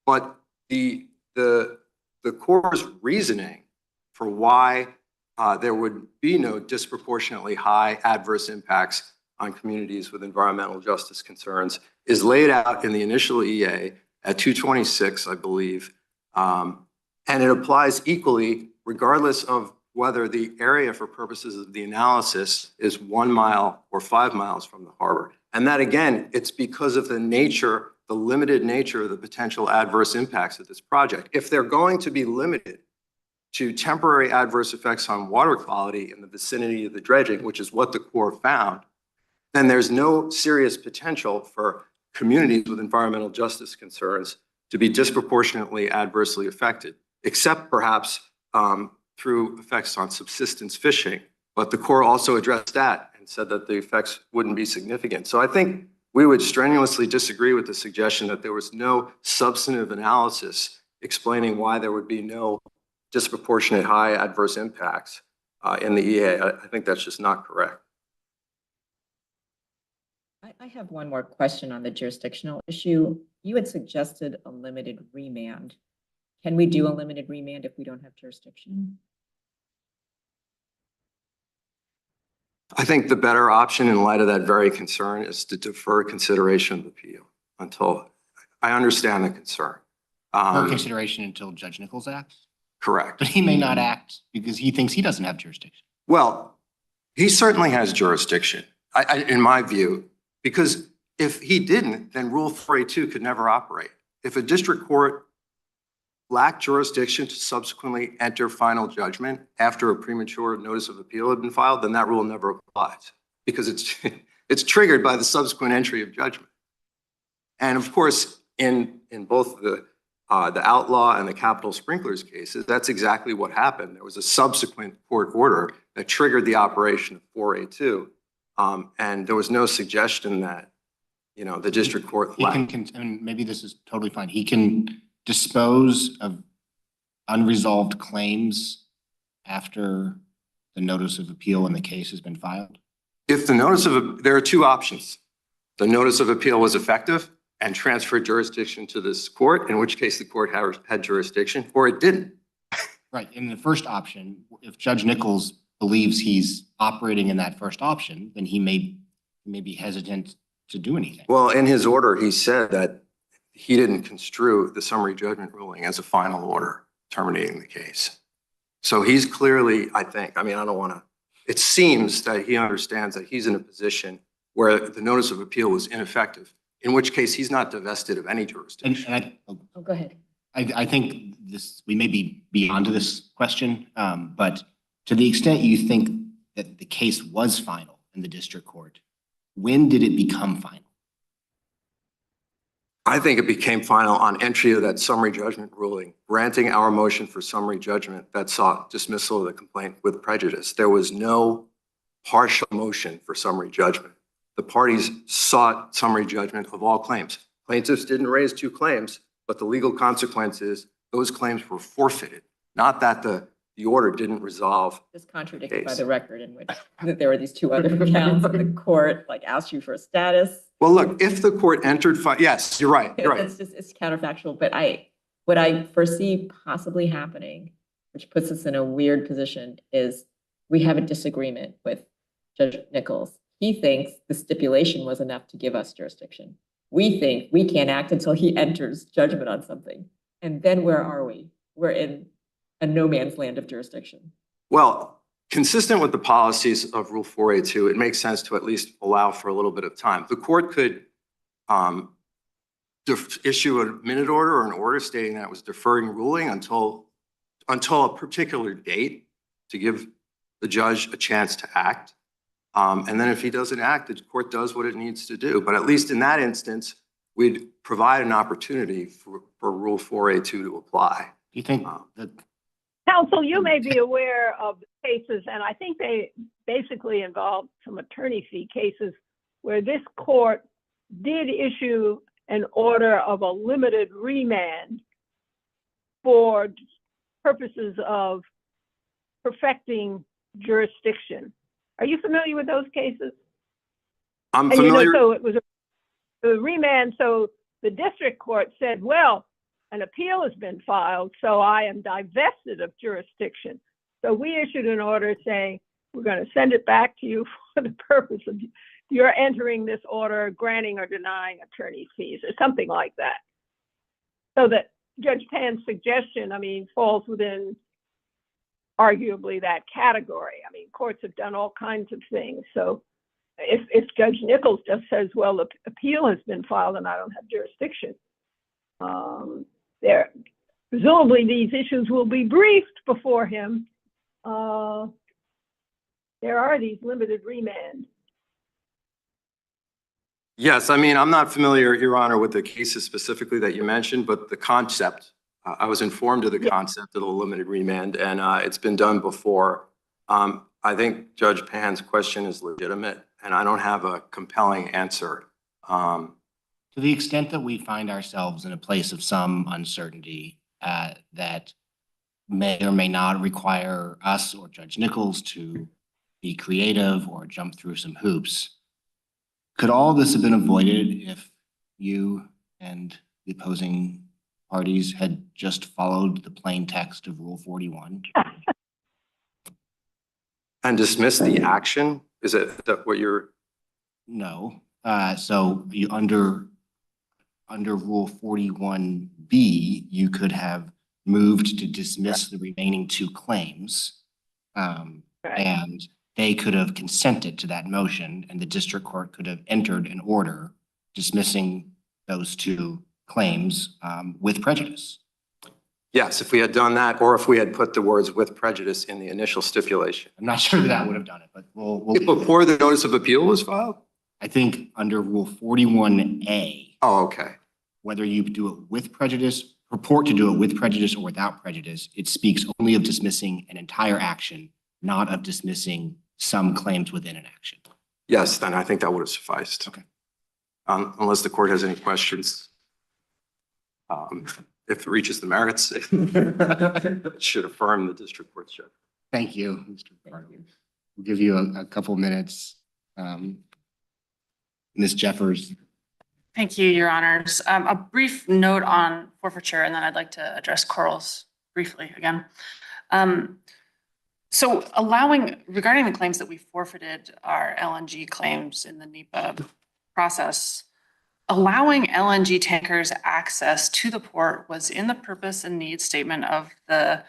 Speaker 8: But the Corps' reasoning for why there would be no disproportionately high adverse impacts on communities with environmental justice concerns is laid out in the initial EA at 226, I believe. And it applies equally regardless of whether the area for purposes of the analysis is 1 mile or 5 miles from the harbor. And that, again, it's because of the nature, the limited nature of the potential adverse impacts of this project. If they're going to be limited to temporary adverse effects on water quality in the vicinity of the dredging, which is what the Corps found, then there's no serious potential for communities with environmental justice concerns to be disproportionately adversely affected, except perhaps through effects on subsistence fishing. But the Corps also addressed that and said that the effects wouldn't be significant. So I think we would strenuously disagree with the suggestion that there was no substantive analysis explaining why there would be no disproportionate high adverse impacts in the EA. I think that's just not correct.
Speaker 4: I have one more question on the jurisdictional issue. You had suggested a limited remand. Can we do a limited remand if we don't have jurisdiction?
Speaker 8: I think the better option in light of that very concern is to defer consideration of appeal until, I understand the concern.
Speaker 2: For consideration until Judge Nichols acts?
Speaker 8: Correct.
Speaker 2: But he may not act because he thinks he doesn't have jurisdiction.
Speaker 8: Well, he certainly has jurisdiction, in my view, because if he didn't, then Rule 482 could never operate. If a district court lacked jurisdiction to subsequently enter final judgment after a premature notice of appeal had been filed, then that rule never applies because it's triggered by the subsequent entry of judgment. And of course, in both the Outlaw and the Capital Sprinklers cases, that's exactly what happened. There was a subsequent court order that triggered the operation of 482. And there was no suggestion that, the district court
Speaker 2: and maybe this is totally fine. He can dispose of unresolved claims after the notice of appeal and the case has been filed?
Speaker 8: If the there are two options. The notice of appeal was effective and transferred jurisdiction to this court, in which case the court had jurisdiction, or it didn't.
Speaker 2: Right. In the first option, if Judge Nichols believes he's operating in that first option, then he may be hesitant to do anything.
Speaker 8: Well, in his order, he said that he didn't construe the summary judgment ruling as a final order terminating the case. So he's clearly, I think, I mean, I don't want to, it seems that he understands that he's in a position where the notice of appeal was ineffective, in which case he's not divested of any jurisdiction.
Speaker 4: Oh, go ahead.
Speaker 2: I think this, we may be beyond this question, but to the extent you think that the case was final in the district court, when did it become final?
Speaker 8: I think it became final on entry of that summary judgment ruling, granting our motion for summary judgment that sought dismissal of the complaint with prejudice. There was no partial motion for summary judgment. The parties sought summary judgment of all claims. Plaintiffs didn't raise 2 claims, but the legal consequence is those claims were forfeited, not that the order didn't resolve.
Speaker 4: Just contradicted by
Speaker 8: Case.
Speaker 4: the record in which that there were these 2 other counts and the court like asked you for a status.
Speaker 8: Well, look, if the court entered, yes, you're right, you're right.
Speaker 4: It's just, it's counterfactual, but what I foresee possibly happening, which puts us in a weird position, is we have a disagreement with Judge Nichols. He thinks the stipulation was enough to give us jurisdiction. We think we can't act until he enters judgment on something. And then where are we? We're in a no man's land of jurisdiction.
Speaker 8: Well, consistent with the policies of Rule 4A2, it makes sense to at least allow for a little bit of time. The court could issue a minute order or an order stating that it was deferring ruling until a particular date to give the judge a chance to act. And then if he doesn't act, the court does what it needs to do. But at least in that instance, we'd provide an opportunity for Rule 4A2 to apply.
Speaker 2: Do you think that
Speaker 5: Counsel, you may be aware of cases, and I think they basically involve some attorney fee cases where this court did issue an order of a limited remand for purposes of perfecting jurisdiction. Are you familiar with those cases?
Speaker 8: I'm
Speaker 5: And
Speaker 8: familiar.
Speaker 5: so it was a remand. So the district court said, well, an appeal has been filed, so I am divested of jurisdiction. So we issued an order saying, we're going to send it back to you for the purpose of you're entering this order, granting or denying attorney fees or something like that. So that Judge Pan's suggestion, I mean, falls within arguably that category. I mean, courts have done all kinds of things. So if Judge Nichols just says, well, the appeal has been filed and I don't have jurisdiction, presumably these issues will be briefed before him. There are these limited remands.
Speaker 8: Yes, I mean, I'm not familiar, Your Honor, with the cases specifically that you mentioned, but the concept, I was informed of the concept of the limited remand, and it's been done before. I think Judge Pan's question is legitimate, and I don't have a compelling answer.
Speaker 2: to the extent that we find ourselves in a place of some uncertainty that may or may not require us or Judge Nichols to be creative or jump through some hoops, could all this have been avoided if you and the opposing parties had just followed the plain text of Rule 41?
Speaker 8: And dismiss the action? Is that what you're?
Speaker 2: No. So you under Rule 41B, you could have moved to dismiss the remaining 2 claims. And they could have consented to that motion, and the district court could have entered an order dismissing those 2 claims with prejudice.
Speaker 8: Yes, if we had done that, or if we had put the words with prejudice in the initial stipulation.
Speaker 2: I'm not sure that would have done it, but we'll
Speaker 8: Before the notice of appeal was filed?
Speaker 2: I think under Rule 41A,
Speaker 8: Oh, okay.
Speaker 2: whether you do it with prejudice, purport to do it with prejudice or without prejudice, it speaks only of dismissing an entire action, not of dismissing some claims within an action.
Speaker 8: Yes, then I think that would have sufficed.
Speaker 2: Okay.
Speaker 8: Unless the court has any questions. If it reaches the merits, it should affirm the district court's judgment.
Speaker 2: Thank you, Mr. Carter. We'll give you a couple minutes. Ms. Jeffers.
Speaker 7: Thank you, Your Honors. A brief note on forfeiture, and then I'd like to address Coral's briefly again. So regarding the claims that we forfeited our LNG claims in the NEPA process, allowing LNG tankers access to the port was in the purpose and needs statement of the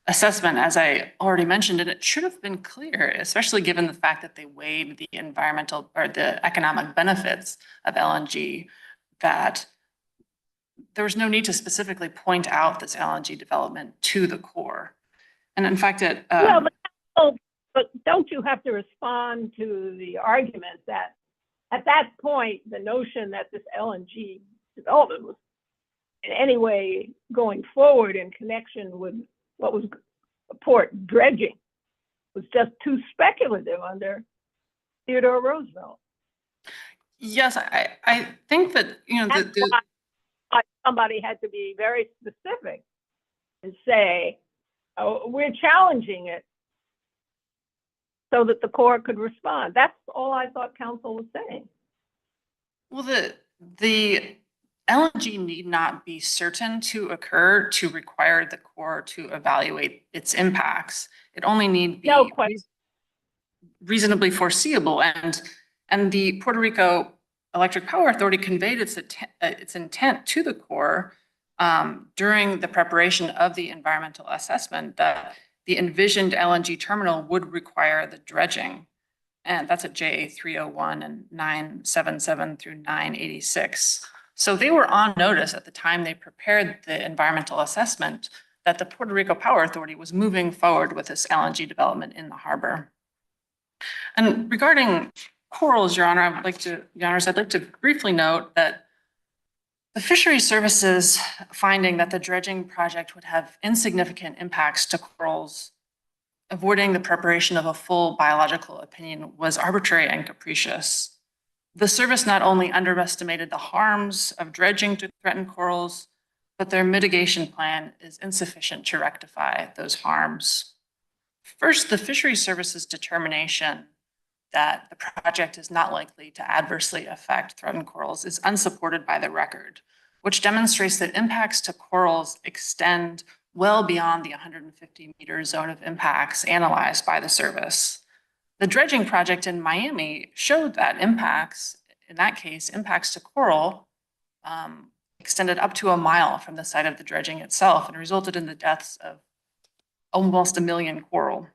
Speaker 7: assessment, as I already mentioned, and it should have been clear, especially given the fact that they weighed the environmental or the economic benefits of LNG, that there was no need to specifically point out this LNG development to the Corps. And in fact,
Speaker 5: but don't you have to respond to the argument that at that point, the notion that this LNG development was in any way going forward in connection with what was port dredging was just too speculative under Theodore Roosevelt?
Speaker 7: yes, I think that,
Speaker 5: That's why somebody had to be very specific and say, oh, we're challenging it, so that the Corps could respond. That's all I thought counsel was saying.
Speaker 7: well, the LNG need not be certain to occur to require the Corps to evaluate its impacts. It only need be
Speaker 5: No question.
Speaker 7: reasonably foreseeable. And the Puerto Rico Electric Power Authority conveyed its intent to the Corps during the preparation of the environmental assessment that the envisioned LNG terminal would require the dredging. And that's at JA 301 and 977 through 986. So they were on notice at the time they prepared the environmental assessment that the Puerto Rico Power Authority was moving forward with this LNG development in the harbor. And regarding corals, Your Honor, I'd like to briefly note that the Fisheries Service's finding that the dredging project would have insignificant impacts to corals, avoiding the preparation of a full biological opinion, was arbitrary and capricious. The service not only underestimated the harms of dredging to threaten corals, but their mitigation plan is insufficient to rectify those harms. First, the Fisheries Service's determination that the project is not likely to adversely affect threatened corals is unsupported by the record, which demonstrates that impacts to corals extend well beyond the 150-meter zone of impacts analyzed by the service. The dredging project in Miami showed that impacts, in that case, impacts to coral extended up to a mile from the site of the dredging itself and resulted in the deaths of almost 1 million coral.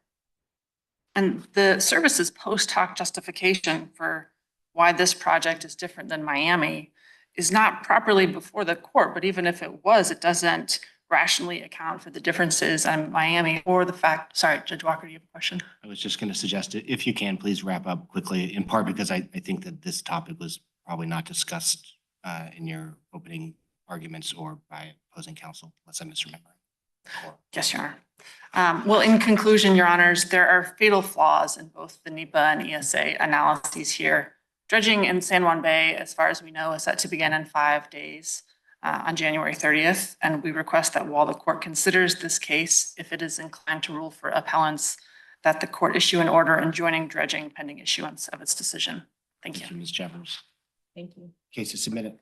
Speaker 7: And the service's post hoc justification for why this project is different than Miami is not properly before the court, but even if it was, it doesn't rationally account for the differences in Miami or the fact, sorry, Judge Walker, do you have a question?
Speaker 2: I was just going to suggest it, if you can, please wrap up quickly, in part because I think that this topic was probably not discussed in your opening arguments or by opposing counsel, unless I'm misremembering.
Speaker 7: Yes, Your Honor. Well, in conclusion, Your Honors, there are fatal flaws in both the NEPA and ESA analyses here. Dredging in San Juan Bay, as far as we know, is set to begin in 5 days on January 30th. And we request that while the court considers this case, if it is inclined to rule for appellants, that the court issue an order enjoining dredging pending issuance of its decision. Thank you.
Speaker 2: Thank you, Ms. Jeffers.
Speaker 4: Thank you.
Speaker 2: Case is submitted.